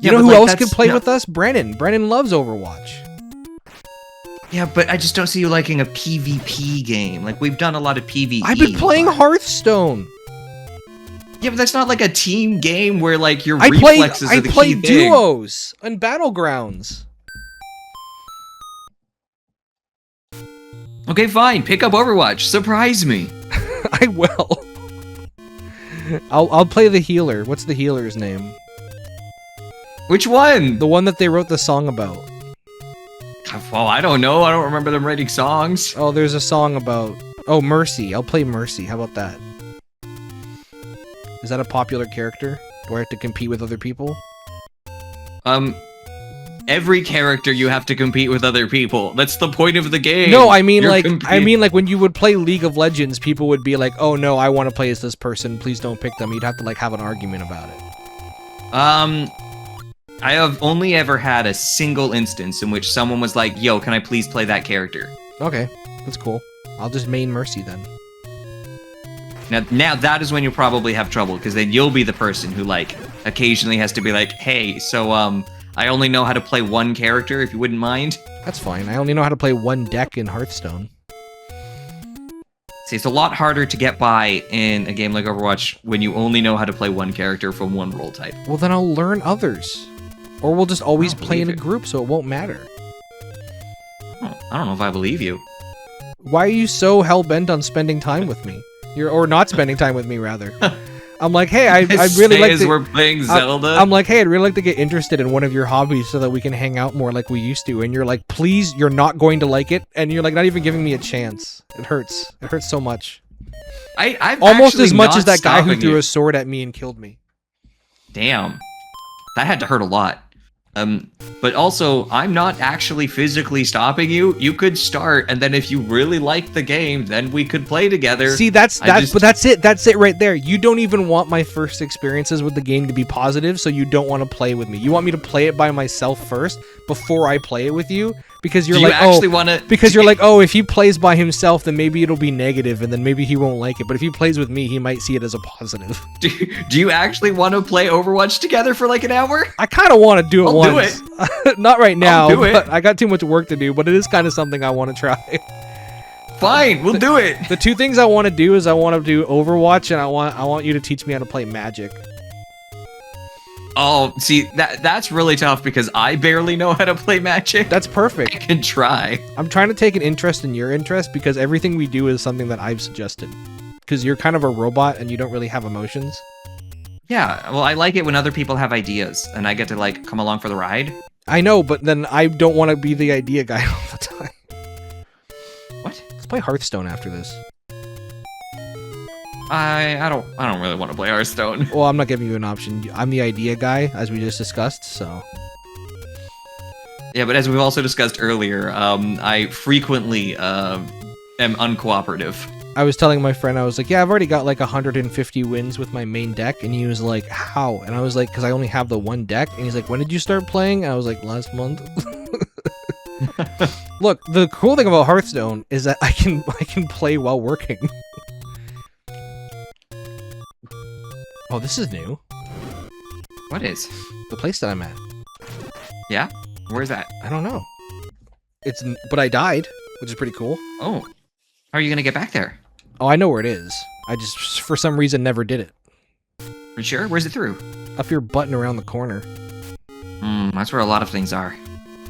You know who else could play with us? Brennan. Brennan loves Overwatch. Yeah, but I just don't see you liking a PvP game. Like, we've done a lot of PvE. I've been playing Hearthstone. Yeah, but that's not like a team game where, like, your reflexes are the key thing. I play duos and Battlegrounds. Okay, fine. Pick up Overwatch. Surprise me. I will. I'll play the healer. What's the healer's name? Which one? The one that they wrote the song about. Well, I don't know. I don't remember them writing songs. Oh, there's a song about... Oh, Mercy. I'll play Mercy. How about that? Is that a popular character? Do I have to compete with other people? Every character you have to compete with other people. That's the point of the game. No, I mean like when you would play League of Legends, people would be like, "Oh no, I want to play as this person. Please don't pick them." You'd have to like have an argument about it. I have only ever had a single instance in which someone was like, "Yo, can I please play that character?" Okay, that's cool. I'll just main Mercy then. Now that is when you'll probably have trouble, because then you'll be the person who like occasionally has to be like, hey, so I only know how to play one character, if you wouldn't mind. That's fine. I only know how to play one deck in Hearthstone. See, it's a lot harder to get by in a game like Overwatch when you only know how to play one character from one role type. Well, then I'll learn others. Or we'll just always play in a it. group, so it won't matter. I don't know if I believe you. Why are you so hell-bent on spending time with me? Or not spending time with me, rather. I'm like, hey, I'd really like to... we're playing Zelda. I'm like, hey, I'd really like to get interested in one of your hobbies so that we can hang out more like we used to. And you're like, please, you're not going to like it. And you're like, not even giving me a chance. It hurts. It hurts so much. I'm almost actually as much not as that guy who stopping threw you. a sword at me and killed me. Damn. That had to hurt a lot. But also, I'm not actually physically stopping you. You could start, and then if you really like the game, then we could play together. See, but that's it. That's it right there. You don't even want my first experiences with the game to be positive, so you don't want to play with me. You want me to play it by myself first before I play it with you, because you're you're like, oh, if he plays by himself, then maybe it'll be negative, and then maybe he won't like it. But if he plays with me, he might see it as a positive. Do you actually want to play Overwatch together for like an hour? I kind of want to do it I'll once. do Not right now, do it. but I got too much work to do, but it is kind of something I want to try. Fine, we'll do it. The two things I want to do is I want to do Overwatch, and I want you to teach me how to play Magic. Oh, see, that's really tough because I barely know how to play Magic. That's perfect. I can try. I'm trying to take an interest in your interest because everything we do is something that I've suggested. Because you're kind of a robot and you don't really have emotions. Yeah, well, I like it when other people have ideas and I get to like come along for the ride. I know, but then I don't want to be the idea guy all the time. What? Let's play Hearthstone after this. I don't really want to play Hearthstone. Well, I'm not giving you an option. I'm the idea guy, as we just discussed, so... Yeah, but as we've also discussed earlier, I frequently am uncooperative. I was telling my friend, I was like, yeah, I've already got like 150 wins with my main deck, and he was like, how? And I was like, because I only have the one deck, and he's like, when did you start playing? And I was like, last month. Look, the cool thing about Hearthstone is that I can play while working. Oh, this is new. What is? The place that I'm at. Yeah? Where's that? I don't know. But I died, which is pretty cool. Oh. How are you gonna get back there? Oh, I know where it is. I just, for some reason, never did it. Are you sure? Where's it through? Up your button around the corner. That's where a lot of things are.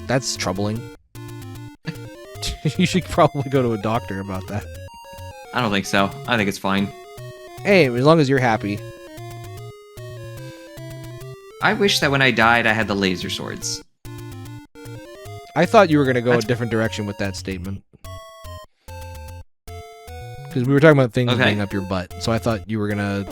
That's troubling. You should probably go to a doctor about that. I don't think so. I think it's fine. Hey, as long as you're happy. I wish that when I died, I had the laser swords. I thought you were going to go a different direction with that statement. Because we were talking about things being up your butt, so I thought you were going to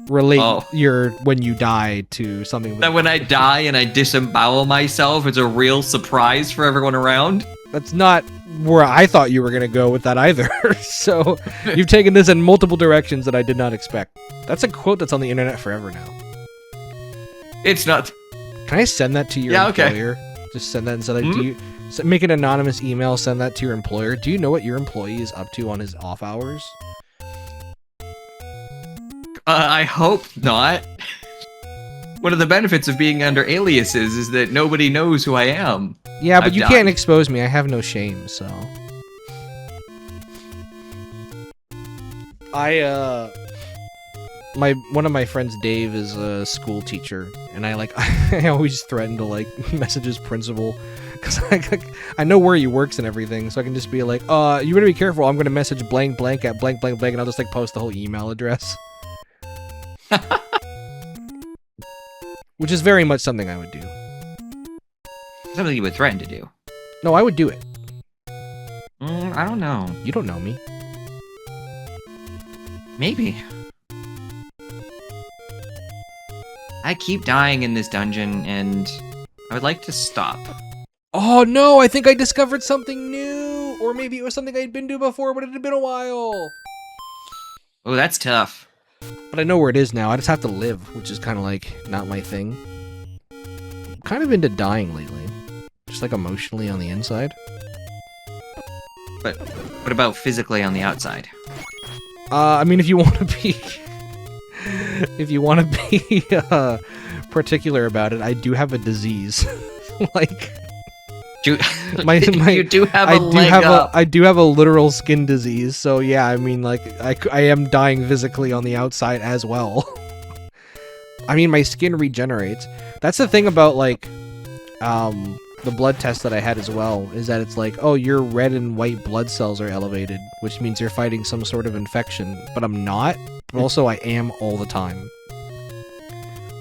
relate your when you die to something. That when I die and I disembowel myself, it's a real surprise for everyone around? That's not where I thought you were going to go with that either. So you've taken this in multiple directions that I did not expect. That's a quote that's on the internet forever now. It's not. Can I send that to your employer? Okay. Just send that and say, like, do you make an anonymous email, send that to your employer? Do you know what your employee is up to on his off hours? I hope not. One of the benefits of being under aliases is that nobody knows who I am. Yeah, but you can't expose me. I have no shame, so. One of my friends, Dave, is a school teacher, and I always threaten to message his principal because I know where he works and everything, so I can just be like, you better be careful. I'm gonna message blank blank at blank blank blank, and I'll just post the whole email address. Which is very much something I would do. Something you would threaten to do. No, I would do it. I don't know. You don't know me. Maybe. I keep dying in this dungeon, and I would like to stop. Oh no, I think I discovered something new! Or maybe it was something I'd been to before, but it had been a while! Oh, that's tough. But I know where it is now, I just have to live, which is kind of not my thing. I'm kind of into dying lately. Just emotionally on the inside. But what about physically on the outside? I mean, if you want to be, particular about it, I do have a disease. Like, You my do have a leg up. I do have a literal skin disease. So yeah, I mean, like, I am dying physically on the outside as well. I mean, my skin regenerates. That's the thing about, like, the blood test that I had as well, is that it's like, oh, your red and white blood cells are elevated, which means you're fighting some sort of infection. But I'm not. But also, I am all the time.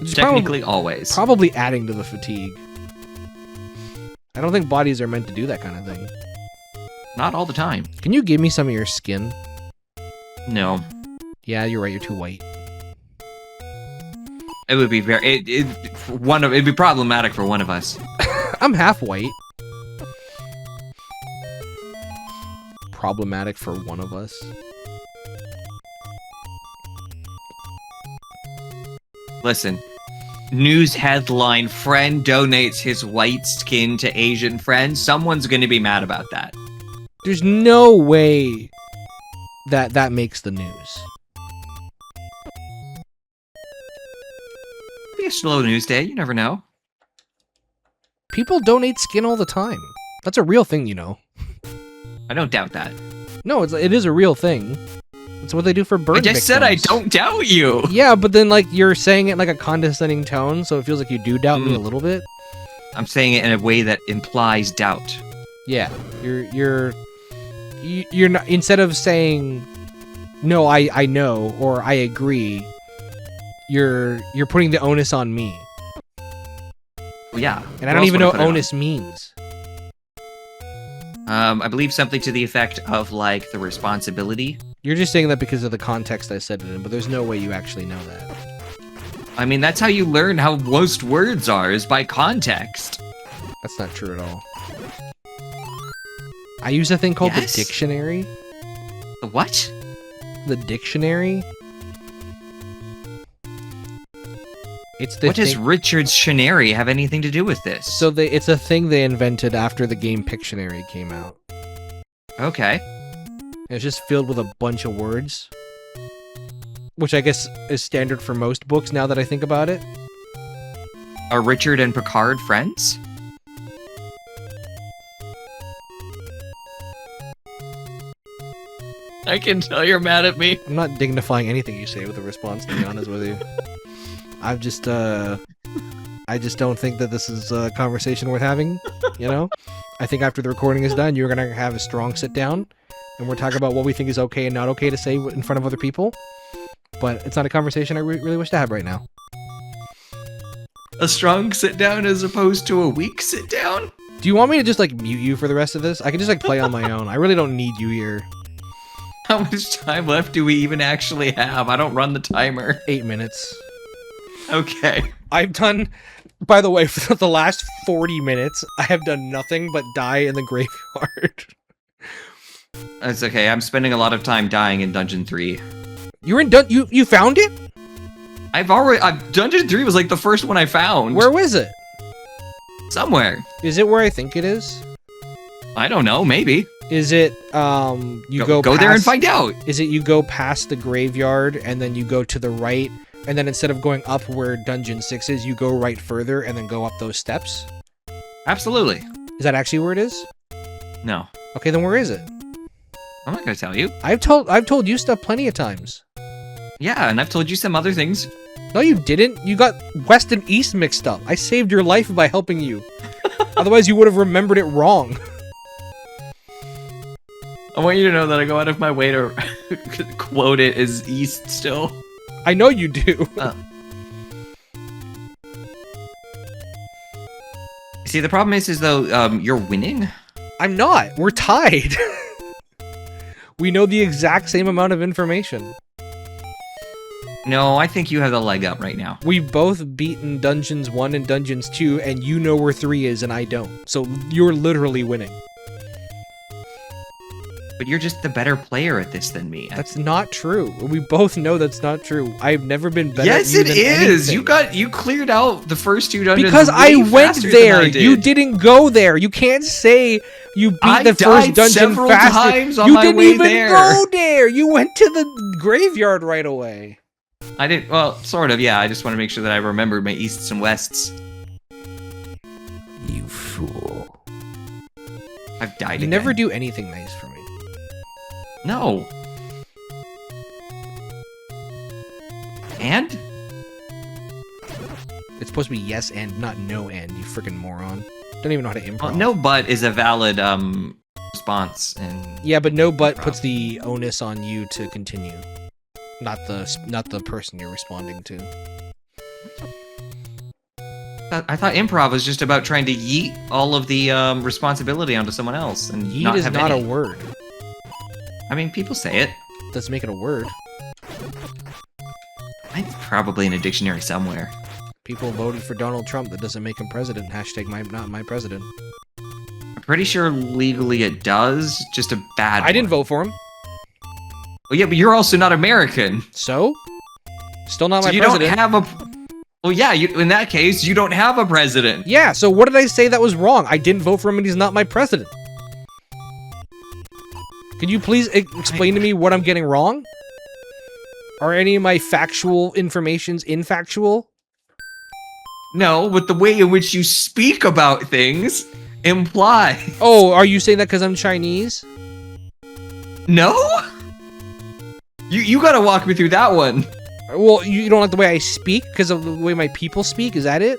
Which is Technically, always. probably adding to the fatigue. I don't think bodies are meant to do that kind of thing. Not all the time. Can you give me some of your skin? No. Yeah, you're right. You're too white. It would be it'd be problematic for one of us. I'm half white. Problematic for one of us. Listen. News headline: friend donates his white skin to Asian friend. Someone's gonna be mad about that. There's no way that makes the news. Be a slow news day. You never know. People donate skin all the time. That's a real thing, you know. I don't doubt that. No, it is a real thing. It's what they do for burn I just said I victims. don't doubt you. Yeah, but then, like, you're saying it in, like, a condescending tone, so it feels like you do doubt me a little bit. I'm saying it in a way that implies doubt. Yeah, you're not, instead of saying no, I know, or I agree, you're putting the onus on me. Well, yeah. And I don't even know what onus means. I believe something to the effect of, like, the responsibility. You're just saying that because of the context I said it in, but there's no way you actually know that. I mean, that's how you learn how most words are, is by context. That's not true at all. I use a thing called the Yes? dictionary. The what? The dictionary? It's the What does Richard's Shinary have anything to do with this? So it's a thing they invented after the game Pictionary came out. Okay. And it's just filled with a bunch of words. Which I guess is standard for most books now that I think about it. Are Richard and Picard friends? I can tell you're mad at me. I'm not dignifying anything you say with a response, to be honest with you. I just don't think that this is a conversation worth having, you know? I think after the recording is done, you're going to have a strong sit down, and we're talking about what we think is okay and not okay to say in front of other people. But it's not a conversation I really wish to have right now. A strong sit down as opposed to a weak sit down? Do you want me to just, like, mute you for the rest of this? I can just, like, play on my own. I really don't need you here. How much time left do we even actually have? I don't run the timer. 8 minutes. Okay. I've done, by the way, for the last 40 minutes, I have done nothing but die in the graveyard. That's okay. I'm spending a lot of time dying in Dungeon 3. You're in you found it? Dungeon 3 was like the first one I found. Where was it? Somewhere. Is it where I think it is? I don't know, maybe. Is it, you go there and past- find out. Is it you go past the graveyard, and then you go to the right, and then instead of going up where Dungeon 6 is, you go right further, and then go up those steps? Absolutely. Is that actually where it is? No. Okay, then where is it? I'm not gonna tell you. I've told you stuff plenty of times. Yeah, and I've told you some other things. No, you didn't. You got west and east mixed up. I saved your life by helping you. Otherwise, you would have remembered it wrong. I want you to know that I go out of my way to quote it as east still. I know you do. See, the problem is though, you're winning. I'm not. We're tied. We know the exact same amount of information. No, I think you have the leg up right now. We've both beaten Dungeons 1 and Dungeons 2, and you know where 3 is, and I don't. So you're literally winning. But you're just the better player at this than me. That's not true. We both know that's not true. I've never been better Yes, at you it than is. anything. You cleared out the first 2 dungeons Because I way went faster there. than I did. You didn't go there. You can't say you beat I the first died dungeon several faster. times on You my didn't way even there. go there. You went to the graveyard right away. I didn't. Well, sort of. Yeah. I just want to make sure that I remembered my easts and wests. You fool. I've died You again. never do anything nice for me. No. And? It's supposed to be yes and, not no and, you freaking moron. Don't even know how to improv. Well, no, but is a valid response. And Yeah, but no but puts the onus on you to continue. Not the person you're responding to. I thought improv was just about trying to yeet all of the responsibility onto someone else and Yeet not is have not any. a word. I mean, people say it. Let's make it a word. It's probably in a dictionary somewhere. People voted for Donald Trump. That doesn't make him president. Hashtag not my president. I'm pretty sure legally it does. Just a bad I didn't one. vote for him. Oh yeah, but you're also not American. So? Still not So my you president. don't have a... Well, yeah, in that case, you don't have a president. Yeah, so what did I say that was wrong? I didn't vote for him and he's not my president. Could you please explain to me what I'm getting wrong? Are any of my factual informations infactual? No, but the way in which you speak about things implies... Oh, are you saying that because I'm Chinese? No? You gotta walk me through that one. Well, you don't like the way I speak because of the way my people speak? Is that it?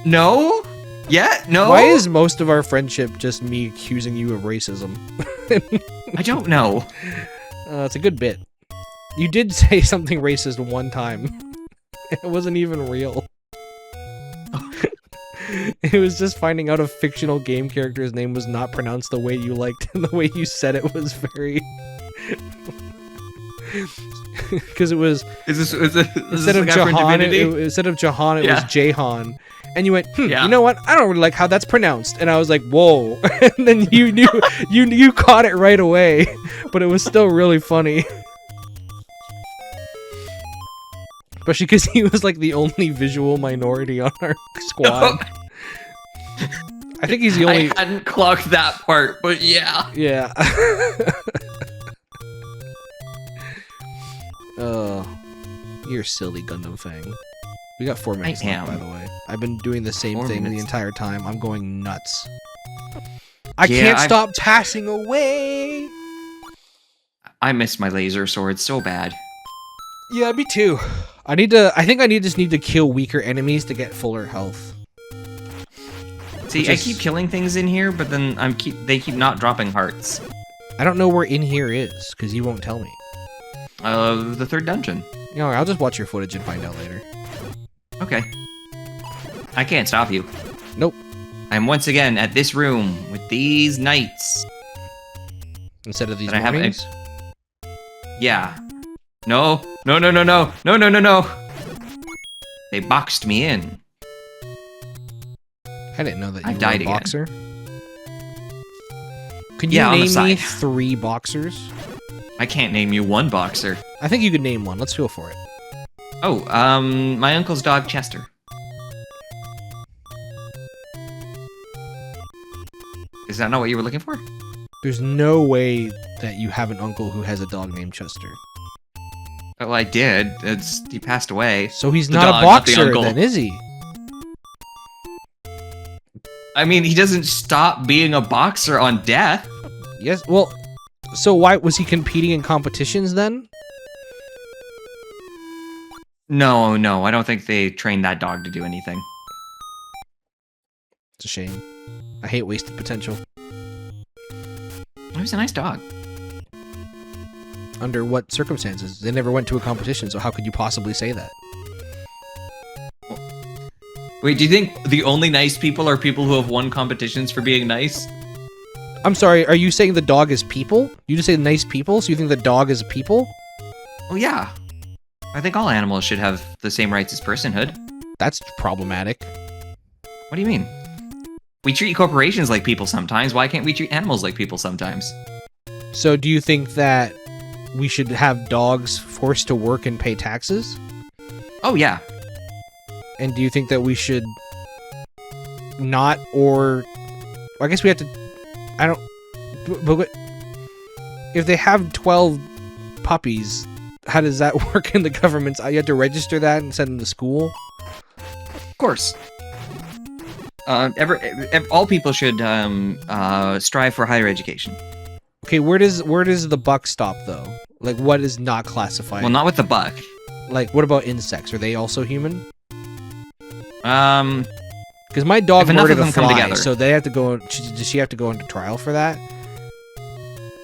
No? Yeah? No? Why is most of our friendship just me accusing you of racism? I don't know. It's a good bit. You did say something racist one time. It wasn't even real. It was just finding out a fictional game character's name was not pronounced the way you liked, and the way you said it was very... Because it was... Instead of Jahan, it was Jahan. And you went, you know what? I don't really like how that's pronounced. And I was like, whoa. And then you knew, you caught it right away. But it was still really funny. Especially because he was like the only visual minority on our squad. I think he's the only... I hadn't clocked that part, but yeah. Yeah. Oh, you're silly, Gundam Fang. We got 4 minutes left, by the way. I've been doing the same thing the entire time. I'm going nuts. I can't stop passing away. I miss my laser sword so bad. Yeah, me too. I think I just need to kill weaker enemies to get fuller health. See, I keep killing things in here, but then they keep not dropping hearts. I don't know where in here is, because you won't tell me. The 3rd dungeon. You know, I'll just watch your footage and find out later. Okay. I can't stop you. Nope. I'm once again at this room with these knights. Instead of these That I mornings? Yeah. No. No, no, no, no. No, no, no, no. They boxed me in. I didn't know that you I were died a again. boxer. Could you name me 3 boxers? I can't name you one boxer. I think you could name one. Let's go for it. Oh, my uncle's dog, Chester. Is that not what you were looking for? There's no way that you have an uncle who has a dog named Chester. Well, I did. He passed away. So he's The not dog, a not the boxer uncle. then, is he? I mean, he doesn't stop being a boxer on death. Yes, well, so why was he competing in competitions then? No, no, I don't think they trained that dog to do anything. It's a shame. I hate wasted potential. He was a nice dog. Under what circumstances? They never went to a competition, so how could you possibly say that? Wait, do you think the only nice people are people who have won competitions for being nice? I'm sorry, are you saying the dog is people? You just say nice people, so you think the dog is people? Oh, yeah. I think all animals should have the same rights as personhood. That's problematic. What do you mean? We treat corporations like people sometimes. Why can't we treat animals like people sometimes? So do you think that we should have dogs forced to work and pay taxes? Oh, yeah. And do you think that we should not, or I guess we have to, I don't, but if they have 12 puppies, how does that work in the government's? You have to register that and send them to school? Of course. All people should strive for higher education. Okay, where does the buck stop though? Like, what is not classified? Well, not with the buck. Like, what about insects? Are they also human? Because my dog murdered a fly, together. so they have to go. Does she have to go into trial for that?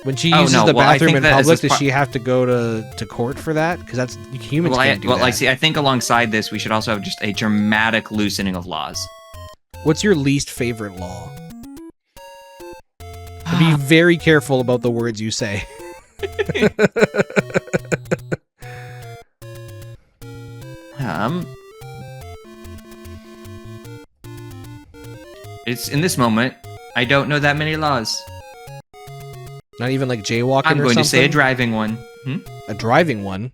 When she uses the bathroom in public, does she have to go to court for that? Because that's humans can't do that. Well, I think alongside this, we should also have just a dramatic loosening of laws. What's your least favorite law? Be very careful about the words you say. It's in this moment, I don't know that many laws. Not even like jaywalking or something? I'm going to say a driving one. A driving one?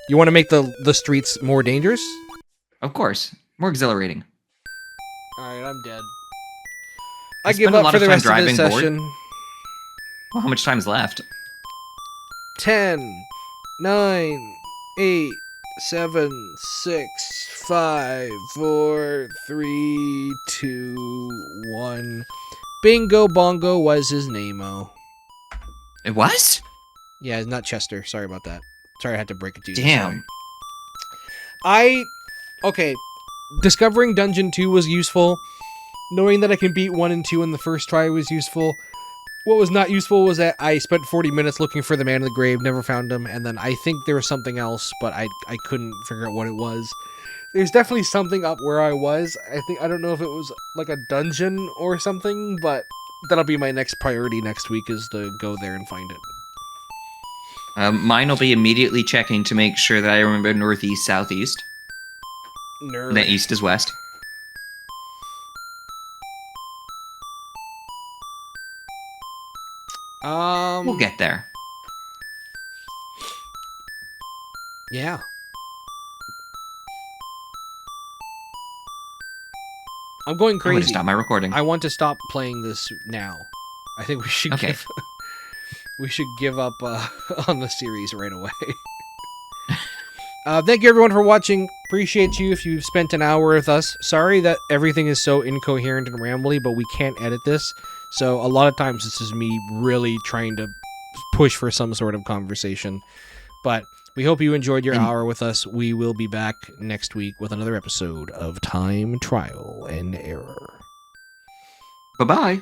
You want to make the streets more dangerous? Of course. More exhilarating. Alright, I'm dead. I give up for the rest of this session. Well, how much time's left? 10, 9, 8, 7, 6, 5, 4, 3, 2, 1. Bingo Bongo was his name-o. It was? Yeah, it's not Chester. Sorry about that. Sorry I had to break it to you. Damn. Okay. Discovering Dungeon 2 was useful. Knowing that I can beat 1 and 2 in the first try was useful. What was not useful was that I spent 40 minutes looking for the man in the grave, never found him, and then I think there was something else, but I couldn't figure out what it was. There's definitely something up where I was. I don't know if it was like a dungeon or something, but that'll be my next priority next week, is to go there and find it. Mine will be immediately checking to make sure that I remember northeast, southeast. Nerd. And then east is west. We'll get there. Yeah. I'm going crazy. I'm gonna stop my recording. I want to stop playing this now. I think we should give up on the series right away. Thank you everyone for watching. Appreciate you if you've spent an hour with us. Sorry that everything is so incoherent and rambly, but we can't edit this. So a lot of times this is me really trying to push for some sort of conversation. But we hope you enjoyed your hour with us. We will be back next week with another episode of Time, Trial, and Error. Bye-bye.